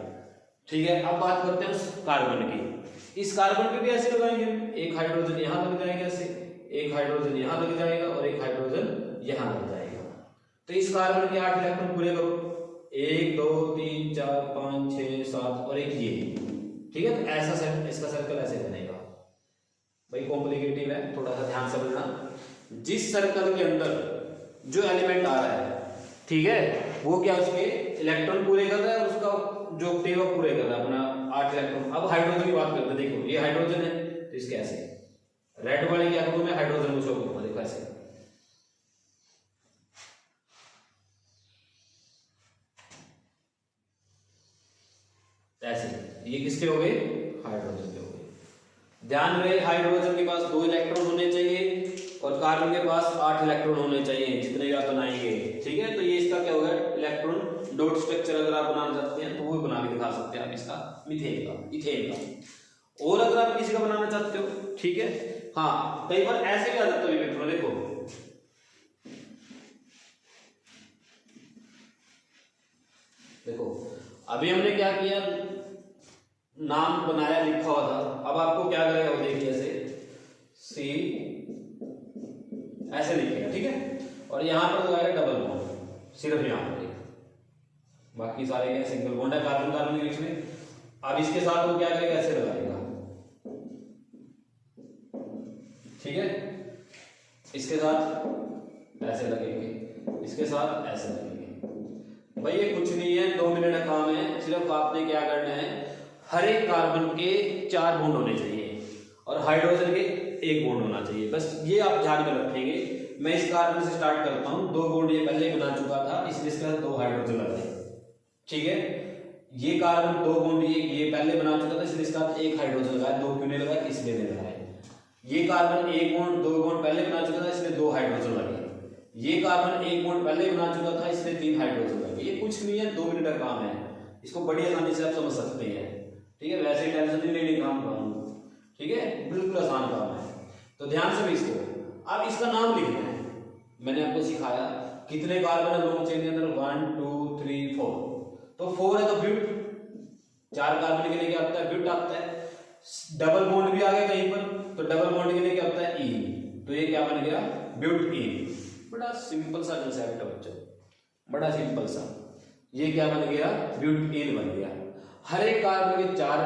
ठीक है। अब बात करते हैं उस कार्बन की। इस कार्बन पे भी ऐसे लगाएंगे, एक हाइड्रोजन यहां लग जाएगा ऐसे, एक हाइड्रोजन यहां लग जाएगा और एक हाइड्रोजन यहां लग जाएगा। तो इस कार्बन के 8 इलेक्ट्रॉन पूरे करो, 1 2 3 4 5 6 7 और एक ये, ठीक है। तो ऐसा इसका सर्कल ऐसे बनेगा। भाई कॉम्प्लिकेटेड है, थोड़ा सा ध्यान समझना। जिस सर्कल के अंदर जो एलिमेंट आ रहा है, ठीक है, वो क्या उसके इलेक्ट्रॉन पूरे कर रहा है और उसका जो ऑक्टेव है पूरे कर रहा है अपना 8 इलेक्ट्रॉन। अब हाइड्रोजन की बात करते हैं, देखो ये हाइड्रोजन है, तो इसके ऐसे रेड वाले क्या करूं मैं, हाइड्रोजन को शो करूंगा, देखो ऐसे, ऐसे। ये किसके हो गए, हाइड्रोजन के हो गए। ध्यान रहे हाइड्रोजन के पास 2 इलेक्ट्रॉन होने चाहिए और कार्बन के पास 8 इलेक्ट्रॉन होने चाहिए, जितने भी आप बनाएंगे, ठीक है। तो ये इसका क्या होगा, इलेक्ट्रॉन डॉट स्ट्रक्चर अगर आप बनाना चाहते हैं तो वो बना के दिखा सकते हैं आप, इसका मीथेन का, इथेन का। और अगर आप किसी का बनाना चाहते हो, ठीक है, हाँ, कई बार ऐसे भी आ जाता है मित्रों, देखो देखो अभी हमने क्या किया, नाम बनाया, लिखा हुआ था। अब आपको क्या करेगा, वो देखिए ऐसे सी ऐसे लिखेगा, ठीक है, और यहां पर लगाएगा डबल बॉन्ड, सिर्फ यहां पर, बाकी सारे क्या सिंगल बॉन्ड है कार्बन कार्बन के बीच में। अब इसके साथ वो क्या करेगा, ऐसे लगाएगा, ठीक है, इसके साथ ऐसे लगेंगे, इसके साथ ऐसे लगेंगे। भाई ये कुछ नहीं है, 2 मिनट का काम है। सिर्फ आपने क्या करना है, हर एक कार्बन के 4 बॉन्ड होने चाहिए और हाइड्रोजन के 1 बॉन्ड होना चाहिए, बस ये आप ध्यान में रखेंगे। मैं इस कार्बन से स्टार्ट करता हूँ, 2 बॉन्ड ये पहले ही बना चुका था, इसलिए इसके साथ 2 हाइड्रोजन लग गए। ठीक है, ये कार्बन 2 बॉन्ड ये पहले बना चुका था, इसलिए इसके साथ 1 हाइड्रोजन लगाया, 2 क्यों नहीं लगाया, इसलिए नहीं लगाया। ये कार्बन 1 बॉन्ड 2 बॉन्ड पहले बना चुका था, इसलिए 2 हाइड्रोजन लगे। ये कार्बन 1 बॉन्ड पहले बना चुका था, इसलिए 3 हाइड्रोजन लगे। ये कुछ नहीं है, 2 मिनट का काम है, इसको बड़ी आसानी से आप समझ सकते हैं। ठीक है, वैसे टेंशन नहीं लेनी काम का, ठीक है, बिल्कुल आसान काम है। तो ध्यान से भी इसको, अब इसका नाम लिखना है। मैंने आपको सिखाया कितने कार्बन है लॉन्ग चेन के अंदर, 1 2 3 4, तो 4 है तो ब्यूट, 4 कार्बन के लिए क्या आता है, ब्यूट आता है। डबल बॉन्ड भी आ गया कहीं पर, तो डबल बॉन्ड के लिए क्या होता है, ई, तो ये क्या बन गया, ब्यूटेन। बड़ा सिंपल सा कंसेप्ट है बच्चों, बड़ा सिंपल सा, ये क्या बन गया, ब्यूटेन बन गया। हर एक कार्बन के 4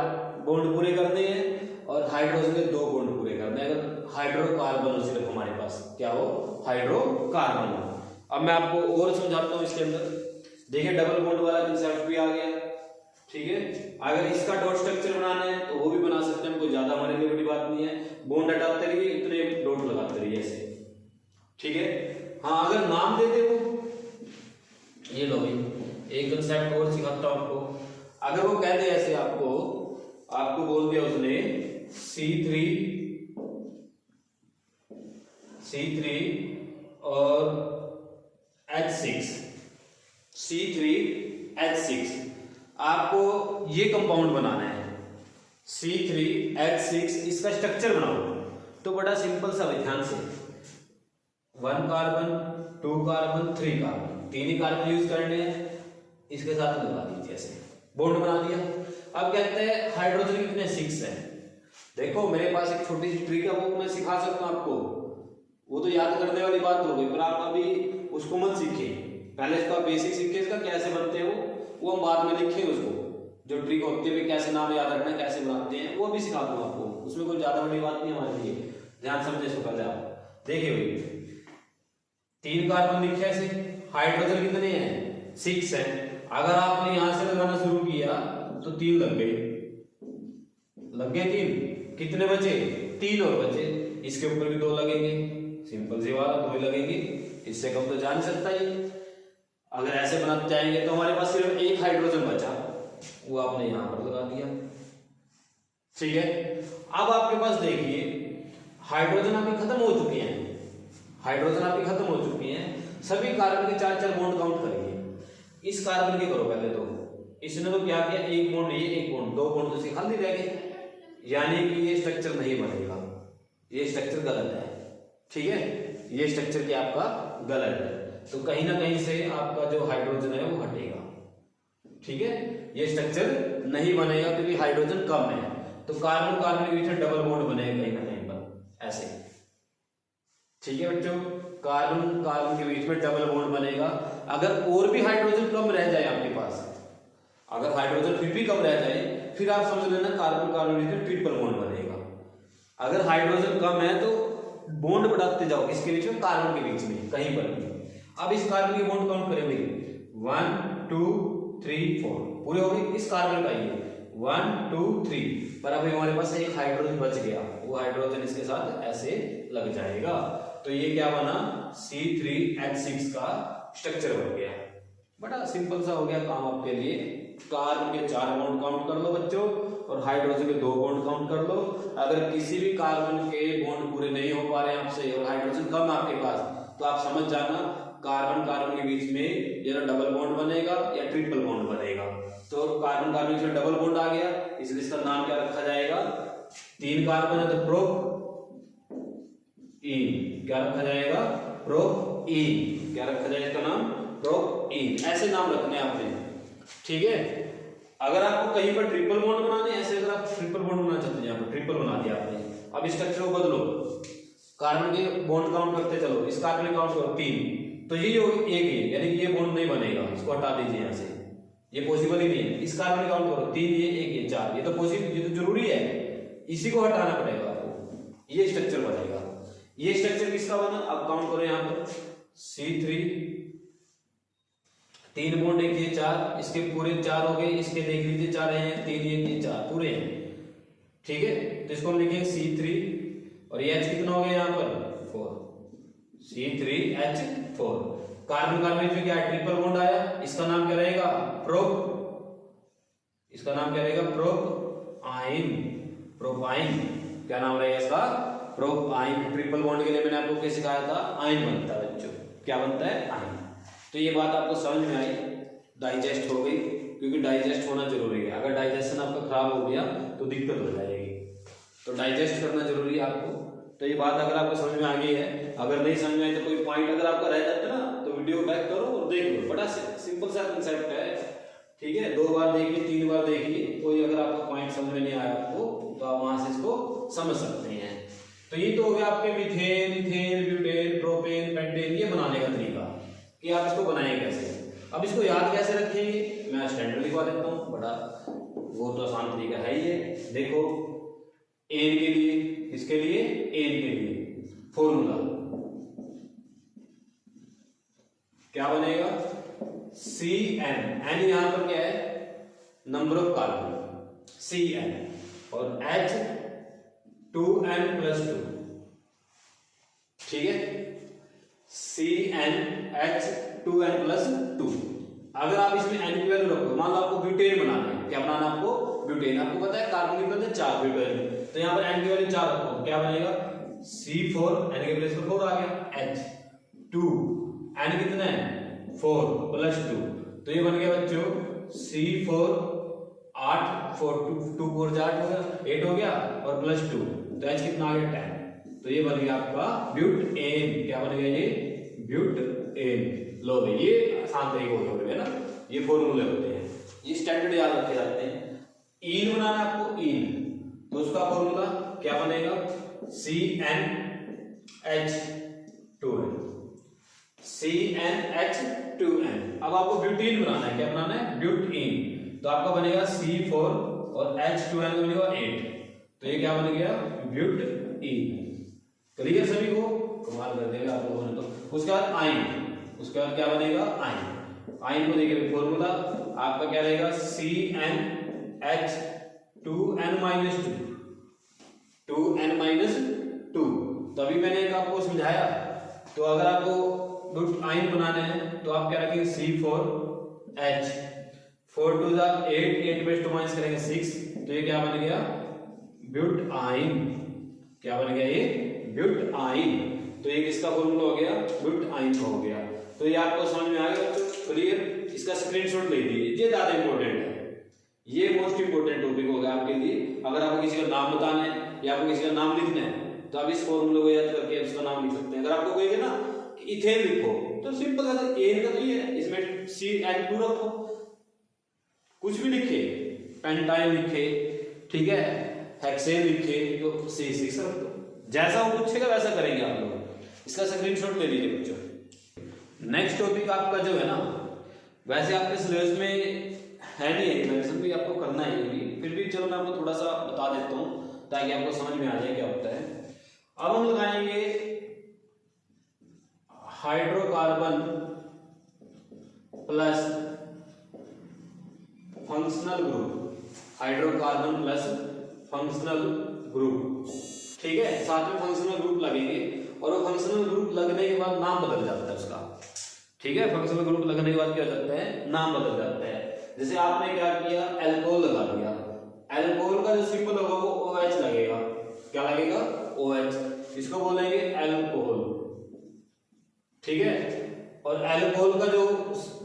बॉन्ड पूरे करने हैं और हाइड्रोजन के 2 बॉन्ड पूरे करने हैं। अगर हाइड्रोकार्बन हो सिर्फ हमारे पास, क्या हो, हाइड्रोकार्बन हो। अब मैं आपको और समझाता हूं इसके अंदर। देखिए डबल बॉन्ड वाला कंसेप्ट भी आ गया, ठीक है। अगर इसका डॉट स्ट्रक्चर बनाना है तो वो भी बना सकते हैं, कोई ज्यादा हमारे लिए बड़ी बात नहीं है। बॉन्ड हटाते रहिए, इतने डॉट लगाते रहिए ऐसे, ठीक है। हाँ, अगर नाम देते हो, ये लो भाई एक कंसेप्ट और सिखाता हूं आपको। अगर वो कह दे ऐसे, आपको बोल दिया उसने C3 और H6, C3H6, आपको ये कंपाउंड बनाना है C3H6, इसका स्ट्रक्चर बनाओ तो बड़ा सिंपल सा है, ध्यान से 1 कार्बन 2 कार्बन 3 कार्बन, 3 ही कार्बन यूज करने हैं, इसके साथ लगा दीजिए ऐसे, बॉन्ड बना दिया। अब कहते हैं हाइड्रोजन कितने, 6 है। देखो मेरे पास एक छोटी सी ट्रिक है, वो मैं सिखा सकता हूं आपको, वो तो याद करने वाली बात हो गई, पर आप अभी उसको मत सीखिए, पहले इसका बेसिक सीखिए, इसका कैसे बनते हैं वो हम बाद में लिखेंगे। उसको जो ट्रिक होती है कैसे नाम याद रखना है, कैसे बनाते हैं, वो भी सिखा दूंगा आपको, उसमें कोई ज्यादा बड़ी बात नहीं हमारे लिए। ध्यान समझे इसको पहले आप देखिए भाई, 3 कार्बन लिखे ऐसे, हाइड्रोजन कितने हैं, 6 है। अगर आपने यहां से लगाना शुरू किया तो 3 लग गए 3, कितने बचे, 3 और बचे, इसके ऊपर भी 2 लगेंगे, सिंपल सी बात, 2 ही लगेंगे, इससे कम तो जा नहीं सकता ये। अगर ऐसे बनाते जाएंगे तो हमारे पास सिर्फ 1 हाइड्रोजन बचा, वो आपने यहां पर लगा दिया, ठीक है। अब आपके पास देखिए हाइड्रोजन आपके खत्म हो चुके हैं, सभी कार्बन के 4 बॉन्ड काउंट करिए। इस कार्बन के करो पहले, तो इसने तो क्या किया, 1 बॉन्ड ये 1 बॉन्ड, 2 बॉन्ड तो खाली रह गए, यानी कि ये स्ट्रक्चर नहीं बनेगा, ये स्ट्रक्चर गलत है, ठीक है, ये स्ट्रक्चर क्या आपका गलत है। तो कहीं ना कहीं से आपका जो हाइड्रोजन है वो हटेगा, ठीक है, ये स्ट्रक्चर नहीं बनेगा क्योंकि हाइड्रोजन कम है। तो कार्बन कार्बन के बीच में डबल बॉन्ड बनेगा कहीं ना कहीं पर ऐसे, ठीक है बच्चों, कार्बन कार्बन के बीच में डबल बॉन्ड बनेगा। अगर और भी हाइड्रोजन कम रह जाए आपके पास, अगर हाइड्रोजन फिर भी कम रह जाए, फिर आप समझ लेना कार्बन कार्बन के बीच में ट्रिपल बॉन्ड बनेगा। अगर हाइड्रोजन कम है तो बॉन्ड बढ़ाते जाओ, इसके बीच में कार्बन के बीच में कहीं पर भी। अब इस कार्बन के बॉन्ड काउंट करें भाई, 1 2 3 4 पूरे हो गए, इस कार्बन का ये 1 2 3, पर अभी हमारे पास एक हाइड्रोजन बच गया, वो हाइड्रोजन इसके साथ ऐसे लग जाएगा, तो ये क्या बना, C3H6 का स्ट्रक्चर बन गया। बड़ा सिंपल सा हो गया काम आपके लिए। कार्बन के 4 बॉन्ड काउंट कर लो बच्चों, और हाइड्रोजन के 2 बॉन्ड काउंट कर लो। अगर किसी भी कार्बन के बॉन्ड पूरे नहीं हो पा रहे हैं आपसे और हाइड्रोजन कम आपके पास, तो आप समझ जाना कार्बन कार्बन के बीच में या डबल बॉन्ड बनेगा या ट्रिपल बॉन्ड बनेगा। तो कार्बन कार्बन में डबल बॉन्ड आ गया, इसलिए इसका नाम क्या रखा जाएगा, 3 कार्बन है तो प्रोप इन, क्या रखा जाएगा, प्रोप इन, क्या रखा जाएगा इसका नाम, प्रोप इन, ऐसे नाम रखने आपने, ठीक है। अगर आपको कहीं पर ट्रिपल बॉन्ड बनाने, ऐसे अगर आप ट्रिपल बॉन्ड बनाना चाहते हैं, यहाँ पर ट्रिपल बना दिया आपने, अब स्ट्रक्चर को बदलो, कार्बन के बॉन्ड काउंट करते चलो, इस कार्बन काउंट करो 3, तो ये हो एक है, यानी कि ये बॉन्ड नहीं बनेगा, इसको हटा दीजिए यहाँ से, ये पॉसिबल ही नहीं है। इस कार्बन काउंट करो 3, ये 1 ये 4, ये तो पॉसिबल, ये तो जरूरी है, इसी को हटाना पड़ेगा आपको, ये स्ट्रक्चर बनेगा। ये स्ट्रक्चर किसका बना, अब काउंट करो यहाँ पर C3, 3 बॉन्ड 1 ये 4, इसके पूरे 4 हो गए, इसके देख लीजिए 4 हैं, 3 ये 4 पूरे हैं, ठीक है। तो इसको हम लिखेंगे C3, और ये H कितना हो गया यहाँ पर 4, C3H4। कार्बन कार्बन में क्या है, ट्रिपल बॉन्ड आया, इसका नाम क्या रहेगा, प्रोप, इसका नाम क्या रहेगा, प्रोपाइन, प्रोपाइन, क्या नाम रहेगा इसका, प्रोपाइन। ट्रिपल बॉन्ड के लिए मैंने आपको क्या सिखाया था, आयन बनता है बच्चों, क्या बनता है, आयन। तो ये बात आपको समझ में आई, डाइजेस्ट हो गई, क्योंकि डाइजेस्ट होना जरूरी है, अगर डाइजेशन आपका खराब हो गया तो दिक्कत हो जाएगी, तो डाइजेस्ट करना जरूरी है आपको। तो ये बात अगर आपको समझ में आ गई है, अगर नहीं समझ में आई तो कोई पॉइंट अगर आपका रह जाता है ना, तो वीडियो बैक करो और देख लो, बड़ा सिंपल सा कंसेप्ट है, ठीक है। 2 बार देखिए, 3 बार देखिए, कोई अगर आपका पॉइंट समझ में नहीं आया आपको तो आप वहां से इसको समझ सकते हैं। तो ये तो हो गया आपके methane, ethane, butane, propane, pentane, ये बनाने का तरीका कि आप इसको बनाएं कैसे। अब इसको याद कैसे रखेंगे, मैं स्टैंडर्ड लिखवा देता हूँ, बड़ा वो तो आसान तरीका है ही है। देखो एन के लिए, इसके लिए, एन के लिए फॉर्मूला क्या बनेगा, Cn, n यहां पर क्या है, नंबर ऑफ कार्बन, Cn, और H 2n+2, ठीक है, CnH 2n+2। अगर आप इसमें n की वैल्यू रखो, मान लो आपको ब्यूटेन बनाना है, क्या बनाना है आपको, ब्यूटेन, आपको पता है कार्बन कितने होते हैं, 4 ब्यूटेन, तो यहाँ पर n की वैल्यू 4 रखो, क्या बनेगा, C4, n के प्लेस पर 4 आ गया, H2, n कितना है 4+2, तो ये बन गया बच्चों C4, 8, 4 2 4 8 हो गया, 8 हो गया, और +2, तो H कितना आ गया 10, तो ये बन गया आपका ब्यूटेन, क्या बन गया ये, ब्यूटेन। लो भाई, ये आसान तरीके होते हैं ना, ये फॉर्मूले होते हैं, ये स्टैंडर्ड याद रखे जाते हैं। ईन बनाना है आपको, ईन, तो उसका फॉर्मूला क्या बनेगा, CnH2n, CnH2n। अब आपको ब्यूटीन बनाना है, क्या बनाना है, ब्यूटीन, तो आपका बनेगा C4 और H2n बनेगा 8, तो ये क्या बन गया, ब्यूटीन। क्लियर सभी को, कमाल कर देगा आप लोगों ने। तो उसके बाद आयन, उसके बाद क्या बनेगा, आयन, आयन को देखिए फॉर्मूला आपका क्या रहेगा, CnH2n-2, 2n-2। तो अभी मैंने एक आपको समझाया, तो अगर आपको आयन बनाना है तो आप क्या रखेंगे, C4H, 4 2 8, 8 माइनस करेंगे 6, तो ये क्या बन गया, ब्यूटाइन, क्या बन गया ये, ब्यूटाइन। तो ये किसका फॉर्मूला हो गया, ब्यूटाइन का हो गया। तो ये आपको समझ में आ गया क्लियर, इसका स्क्रीनशॉट ले लीजिए, ये ज्यादा इंपॉर्टेंट है, ये मोस्ट इंपॉर्टेंट टॉपिक होगा आपके लिए। अगर आपको किसी का नाम बताना है या आपको किसी का नाम लिखना है तो आप इस फॉर्मूले को याद करके उसका नाम लिख सकते हैं। अगर आपको कहेंगे ना कि इथेन लिखो, तो सिंपल है, एन का तो ये है, इसमें CN2 रखो, कुछ भी लिखे, पेंटाइन लिखे, ठीक है, हेक्सेन लिखे, तो C6 रख दो, जैसा वो पूछेगा वैसा करेंगे आप लोग। इसका स्क्रीनशॉट ले लीजिए बच्चों। नेक्स्ट टॉपिक आपका जो है ना, वैसे आपके सिलेबस में है नहीं है, मेंशन भी आपको करना है ये भी, फिर भी चलो मैं आपको थोड़ा सा बता देता हूँ ताकि आपको समझ में आ जाए क्या होता है। अब हम लगाएंगे hydrocarbon plus functional group, hydrocarbon plus functional group, ठीक है, साथ में फंक्शनल ग्रुप लगेंगे, और वो फंक्शनल ग्रुप लगने के बाद नाम बदल जाता है उसका, ठीक है, फंक्शनल ग्रुप लगने के बाद क्या हो जाता है, नाम बदल जाता है। जैसे आपने क्या किया, एल्कोहल लगा दिया, एल्कोहल का जो सिंबल होगा वो OH लगेगा, क्या लगेगा, OH, इसको बोलेंगे एल्कोहल, ठीक है, और एल्कोहल का जो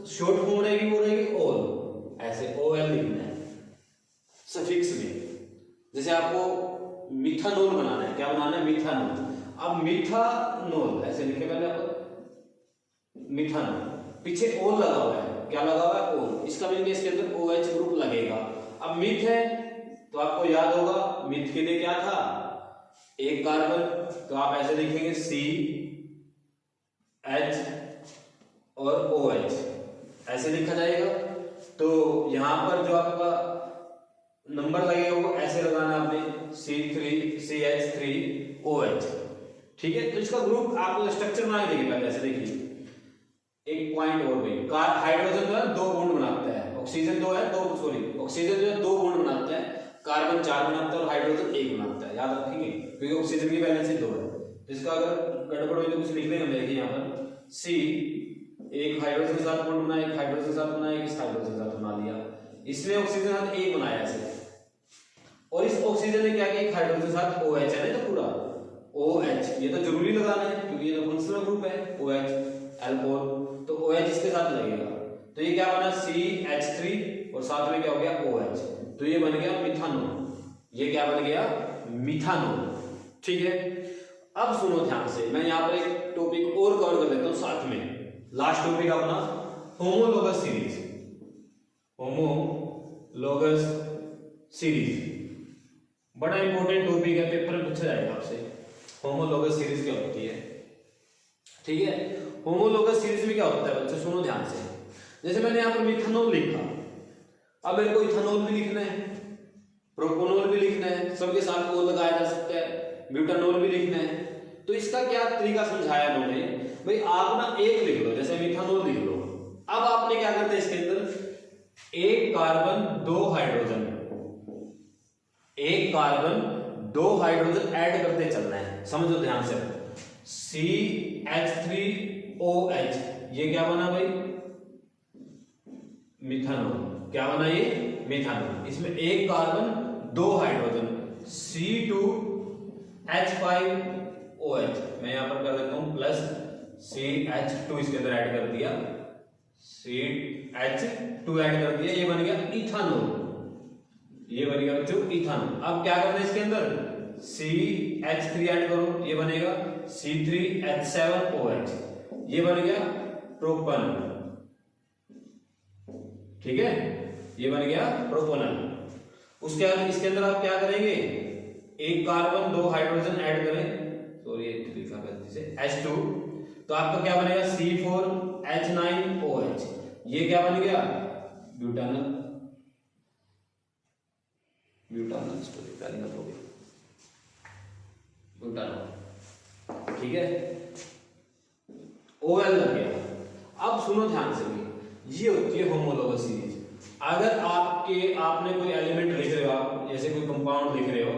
शॉर्ट फॉर्म रहेगी वो रहेगी ओल, ऐसे OL लिखना है सफिक्स में। जैसे आपको मिथानोल बनाना है, क्या बनाना है, मिथानोल, अब मिथानोल ऐसे लिखे पहले आप, मिथानोल, पीछे ओल लगा हुआ है, क्या लगा हुआ है, ओल, इसका मीनिंग इसके अंदर OH ग्रुप लगेगा। अब मिथ है तो आपको याद होगा मिथ के लिए क्या था, एक कार्बन, तो आप ऐसे लिखेंगे CH और OH, ऐसे लिखा जाएगा। तो यहां पर जो आपका नंबर लगेगा वो ऐसे लगाना आपने, CH3OH, ठीक है। तो इसका ग्रुप आपको स्ट्रक्चर बना के देखिए, पहले ऐसे देखिए, एक पॉइंट और भी, हाइड्रोजन जो है 2 बॉन्ड बनाता है, ऑक्सीजन जो है ऑक्सीजन जो है 2 बॉन्ड बनाता है, कार्बन 4 बनाता है और हाइड्रोजन 1 बनाता है, याद रखेंगे क्योंकि ऑक्सीजन की वैलेंसी 2 है। इसका अगर गड़बड़ हो तो कुछ लिख लेंगे हम, देखिए यहाँ पर सी एक हाइड्रोजन के साथ बॉन्ड बना, एक हाइड्रोजन के साथ बना, एक इस हाइड्रोजन के साथ बना लिया, इसने ऑक्सीजन के साथ एक बनाया ऐसे, और इस ऑक्सीजन ने क्या किया, एक हाइड्रोजन के साथ OH है ना, तो पूरा OH, ये तो जरूरी लगाना है क्योंकि ये तो फंक्शनल ग्रुप है OH अल्कोहल, तो OH इसके साथ लगेगा, तो ये क्या बना CH3 और साथ में क्या हो गया OH, तो ये बन गया मिथानॉल, ये क्या बन गया मिथानॉल। ठीक है, अब सुनो ध्यान से, मैं यहाँ पर एक टॉपिक और कवर कर लेता हूँ साथ में, लास्ट टॉपिक अपना होमोलोगस सीरीज, होमोलोगस सीरीज बड़ा इंपॉर्टेंट टॉपिक है, पेपर में पूछा जाएगा आपसे, होमोलोगस सीरीज क्या होती है। ठीक है, होमोलोगस सीरीज में क्या होता है बच्चे, सुनो ध्यान से, जैसे मैंने यहाँ पर मिथानॉल लिखा, अब मेरे को इथानॉल भी लिखना है, प्रोपोनॉल भी लिखना है, सबके साथ ओ लगाया जा सकता है, ब्यूटानॉल भी लिखना है, तो इसका क्या तरीका समझाया उन्होंने, भाई आप ना एक लिख लो, जैसे मिथानॉल लिख लो, अब आपने क्या करना है इसके अंदर एक कार्बन दो हाइड्रोजन, एक कार्बन दो हाइड्रोजन ऐड करते चलना है, समझो ध्यान से, CH3OH, ये क्या बना भाई मिथानॉल, क्या बना ये मिथानॉल, इसमें एक कार्बन दो हाइड्रोजन C2H5OH, मैं यहां पर कर देता हूं प्लस CH2 इसके अंदर ऐड कर दिया, CH2 ऐड कर दिया, ये बन गया इथानॉल, ये बन गया बच्चों इथानॉल। अब क्या करना है इसके अंदर CH3 ऐड करो, ये बनेगा C3H7OH, ये बन गया प्रोपेनॉल। ठीक है, ये बन गया प्रोपेनॉल। उसके बाद इसके अंदर आप क्या करेंगे, एक कार्बन दो हाइड्रोजन ऐड करें, सॉरी लिखा गलती से H2, तो आपका क्या बनेगा C4H9OH, ये क्या बन गया ब्यूटानॉल, ब्यूटानॉल हो गया ब्यूटानॉल। ठीक है, OL लग गया। अब सुनो ध्यान से, ये होती है होमोलोगस सीरीज। अगर आपने कोई एलिमेंट लिख रहे हो, आप जैसे कोई कंपाउंड लिख रहे हो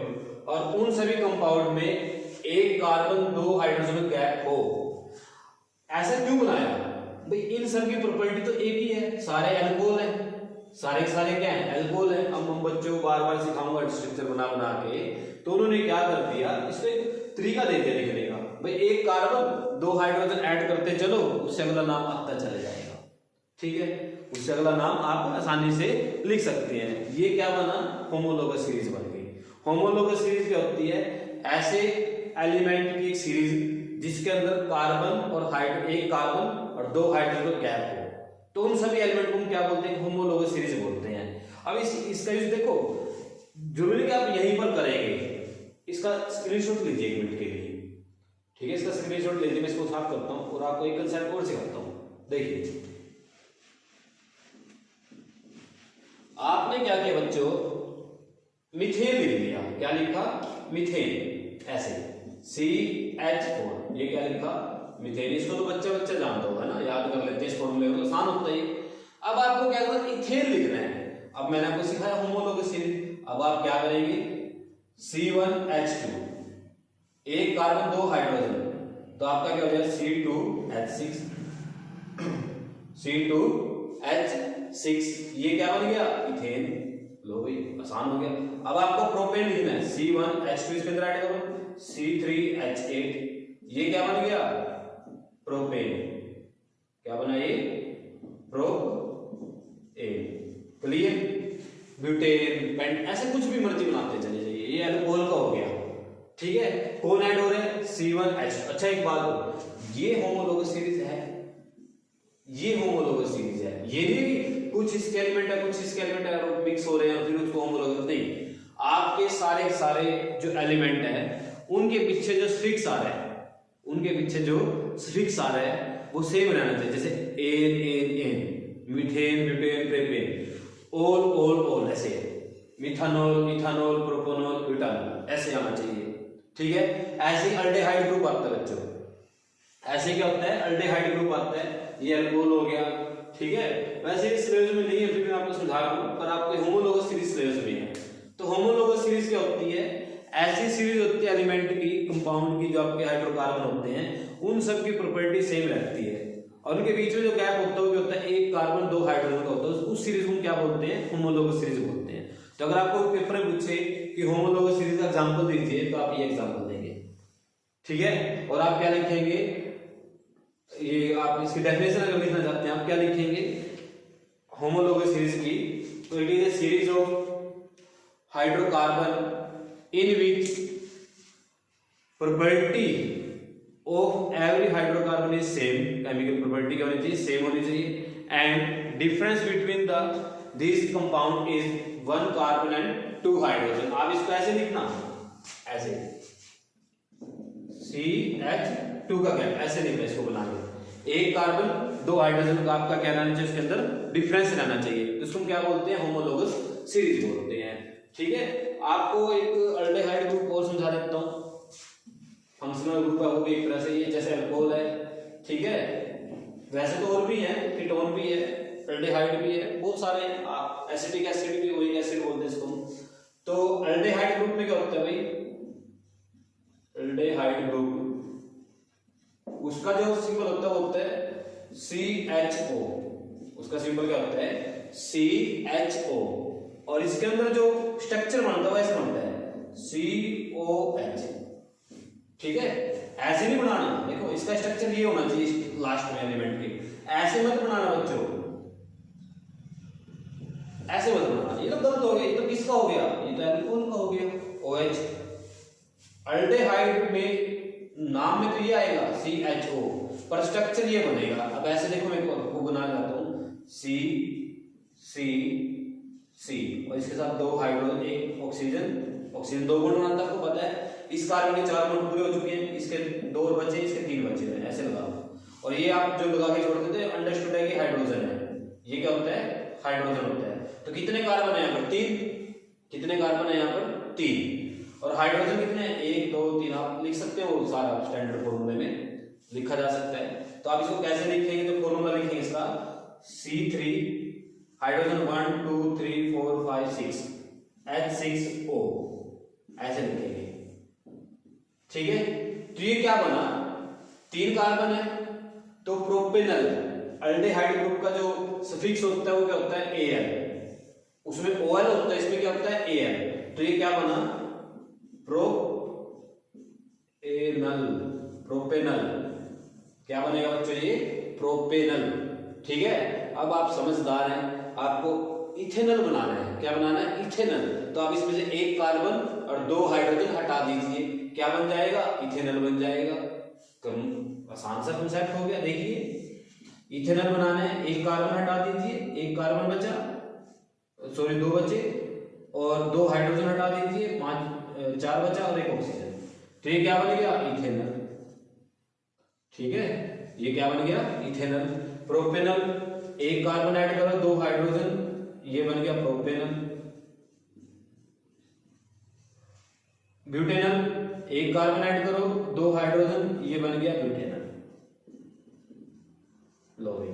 और उन सभी कंपाउंड में एक कार्बन दो हाइड्रोजन गैप हो, ऐसा क्यों बनाया भाई, इन सब की प्रॉपर्टी तो एक ही है, सारे अल्कोहल है, सारे क्या है अल्कोहल है। अब हम बच्चों को बार बार सिखाऊंगा स्ट्रक्चर बना बना के, तो उन्होंने क्या कर दिया, इसमें तरीका दे दिया लिखने का, भाई एक कार्बन दो हाइड्रोजन ऐड करते चलो, उससे अगला नाम आता चले जाएगा। ठीक है, उससे अगला नाम आप आसानी से लिख सकते हैं। ये क्या बना, होमोलोगस सीरीज बन गई। होमोलोगस सीरीज क्या होती है, ऐसे एलिमेंट की एक सीरीज जिसके अंदर कार्बन और एक कार्बन और दो हाइड्रोजन गैप हो, तो उन सभी एलिमेंट को हम क्या बोलते हैं, होमोलोगस सीरीज बोलते हैं। अब इसका यूज देखो, जरूरी कि आप यहीं पर करेंगे, इसका स्क्रीनशॉट लीजिए 1 मिनट के लिए। ठीक है, इसका स्क्रीनशॉट लीजिए, मैं इसको साफ करता हूं और आपको एक कंसेप्ट और सिखाता हूं। देखिए आपने क्या किया बच्चों, मीथेन लिख दिया, क्या लिखा मीथेन, ऐसे CH4, ये क्या लिखा मीथेन, इसको तो बच्चा जानता होगा ना, याद कर लेते हैं इस फॉर्मूले को, आसान होता है। अब आपको क्या करना है, इथेन लिखना है। अब मैंने आपको सिखाया होमोलोगस सीरीज, अब आप क्या करेंगे C1H2, एक कार्बन दो हाइड्रोजन, तो आपका क्या हो जाएगा C2H6, ये क्या बन गया इथेन, लो भाई आसान हो गया। अब आपको प्रोपेन लिखना है, C1H2 इसके अंदर ऐड करो, C3H8, ये क्या बन गया प्रोपेन, क्या बना ये प्रोपेन। क्लियर, ब्यूटेन, पेंट, ऐसे कुछ भी मर्जी बनाते चले जाइए, ये अल्कोहल का हो गया। ठीक है, कौन ऐड हो रहे हैं C1H। अच्छा एक बात हो, ये होमोलोगस सीरीज है, ये होमोलोगस सीरीज है, ये नहीं कुछ इसके एलिमेंट है कुछ इसके एलिमेंट है और मिक्स हो रहे हैं फिर उसको होमोलोगस, नहीं, आपके सारे जो एलिमेंट है उनके पीछे जो सफिक्स आ रहा है, उनके पीछे जो सफिक्स आ रहा है वो सेम रहना चाहिए, जैसे एन, मीथेन, ब्यूटेन, प्रोपेन, ओल, ऐसे मिथानॉल, इथानॉल, प्रोपेनॉल, ब्यूटानॉल, ऐसे आना चाहिए। ठीक है, ऐसे ही अल्डेहाइड ग्रुप आता है बच्चों, ऐसे क्या होता है अल्डेहाइड ग्रुप आता है, ये अल्कोहल हो गया। ठीक है, वैसे इस सिलेबस में नहीं है, फिर मैं आपको समझा रहा हूं, पर आपके होमोलोगस सीरीज सिलेबस में है। तो होमोलोगस सीरीज क्या होती है, ऐसी सीरीज होती है एलिमेंट की, कंपाउंड की, जो आपके हाइड्रोकार्बन होते हैं उन सब की प्रॉपर्टी सेम रहती है और उनके बीच में जो गैप होता है वो होता है एक कार्बन 2 हाइड्रोजन का होता है, उस सीरीज को क्या बोलते हैं, होमोलोगस सीरीज बोलते हैं। तो अगर आपको पेपर में पूछे कि होमोलोगस सीरीज का एग्जांपल दीजिए तो आप ये एग्जांपल देंगे, ठीक है। और आप क्या लिखेंगे, ये आप इसकी डेफिनेशन अगर लिखना चाहते हैं आप क्या लिखेंगे, होमोलोगस सीरीज की, तो it is a series of hydrocarbon in which property of every hydrocarbon is same, chemical property क्या होनी चाहिए, सेम होनी चाहिए, and difference between the these compound is 1 carbon and 2 hydrogen। आप इसको ऐसे लिखना, ऐसे CH2 का गैप ऐसे लिखना, इसको बना के 1 कार्बन 2 हाइड्रोजन का आपका क्या रहना चाहिए, उसके अंदर डिफरेंस रहना चाहिए, तो इसको क्या बोलते हैं, होमोलोगस सीरीज बोलते हैं, ठीक है। आपको एक अल्डेहाइड ग्रुप और समझा देता हूं, फंक्शनल ग्रुप है वो भी एक तरह से, ये जैसे अल्कोहल है, ठीक है, वैसे तो और भी है, कीटोन भी है, अल्डेहाइड भी है, बहुत सारे हैं, आप एसिटिक एसिड भी वही एसिड बोलते हैं इसको। तो अल्डेहाइड ग्रुप में क्या होता है भाई, अल्डेहाइड ग्रुप उसका जो सिंबल होता है वो होता है CHO, उसका सिंबल क्या होता है CHO, और इसके अंदर जो स्ट्रक्चर बनता है वैसे बनता है COH, ठीक है। ऐसे नहीं बनाना, देखो इसका स्ट्रक्चर ये होना चाहिए लास्ट में एलिमेंट के, ऐसे मत बनाना बच्चों, ऐसे मत बनाना, ये तो गलत हो गया, ये तो किसका हो गया, ये तो एल्कोहल का हो गया OH। अल्डेहाइड में नाम में तो ये आएगा CHO, पर स्ट्रक्चर ये बनेगा। अब ऐसे देखो मैं आपको बना जाता हूं C और इसके साथ 2 हाइड्रोजन, 1 ऑक्सीजन 2 बॉन्ड बनाता है, आपको पता है। इस कार्बन के 4 बॉन्ड पूरे हो चुके हैं, इसके 2 और बचे, इसके 3 बचे हैं, ऐसे लगाओ। और ये आप जो लगा के छोड़ देते हैं अंडरस्टूड है कि हाइड्रोजन है, ये क्या होता है, हाइड्रोजन होता है। तो कितने कार्बन है यहाँ पर, 3, कितने कार्बन है यहाँ पर 3, और हाइड्रोजन कितने हैं, 1 2 3, आप लिख सकते हो सारा स्टैंडर्ड फॉर्मूले में लिखा जा सकता है। तो आप इसको कैसे लिखेंगे, तो फॉर्मूला लिखेंगे इसका C3 हाइड्रोजन 1 2 3 4 5 6 H6O, ऐसे लिखेंगे, ठीक है। तो ये क्या बना, 3 कार्बन है, तो प्रोपेनल अल्डेहाइड ग्रुप का जो सफिक्स होता है वो क्या होता है Al, उसमें OL होता है, इसमें क्या होता है Al, तो ये क्या बना प्रोपेनल, क्या बनेगा बच्चों, ये प्रोपेनल, ठीक है। अब आप समझदार हैं, आपको इथेनॉल बनाना है, क्या बनाना है, इथेनॉल। तो आप इसमें से 1 कार्बन और 2 हाइड्रोजन हटा दीजिए, क्या बन जाएगा, इथेनॉल बन जाएगा। कम आसान सा कंसेप्ट हो गया, देखिए इथेनॉल बनाना है, 1 कार्बन हटा दीजिए, 1 कार्बन बचा, सॉरी 2 बचे, और 2 हाइड्रोजन हटा दीजिए, 4 बचा और 1 ऑक्सीजन, तो ये क्या बन गया, इथेनॉल, ठीक है। ये क्या बन गया, इथेनॉल। प्रोपेनल 1 कार्बन ऐड करो, 2 हाइड्रोजन, ये बन गया प्रोपेनल। ब्यूटेनल 1 कार्बन ऐड करो, 2 हाइड्रोजन, ये बन गया ब्यूटेनल। लो भाई,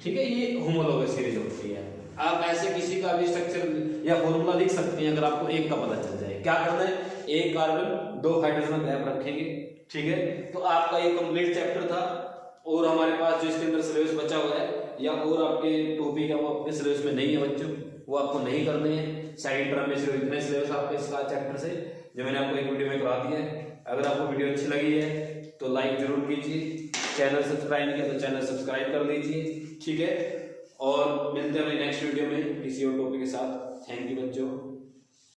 ठीक है, ये होमोलोगस सीरीज होती है। आप ऐसे किसी का भी स्ट्रक्चर या फॉर्मूला लिख सकते हैं अगर आपको एक का पता चल जाए। क्या करना है, 1 कार्बन 2 हाइड्रोजन गैप रखेंगे, ठीक है। तो आपका ये कंप्लीट चैप्टर था, और हमारे पास जो इसके अंदर सिलेबस बचा हुआ है या और आपके टॉपिक है वो आपके सिलेबस में नहीं है बच्चों, वो आपको नहीं करने हैं। सेकंड टर्म में सिर्फ इतने सिलेबस आपके इसका चैप्टर से जो मैंने आपको एक वीडियो में करा दिया है। अगर आपको वीडियो अच्छी लगी है तो लाइक जरूर कीजिए, चैनल सब्सक्राइब नहीं किया तो चैनल सब्सक्राइब कर लीजिए, ठीक है। और मिलते हैं अपने नेक्स्ट वीडियो में किसी और टॉपिक के साथ। थैंक यू बच्चों।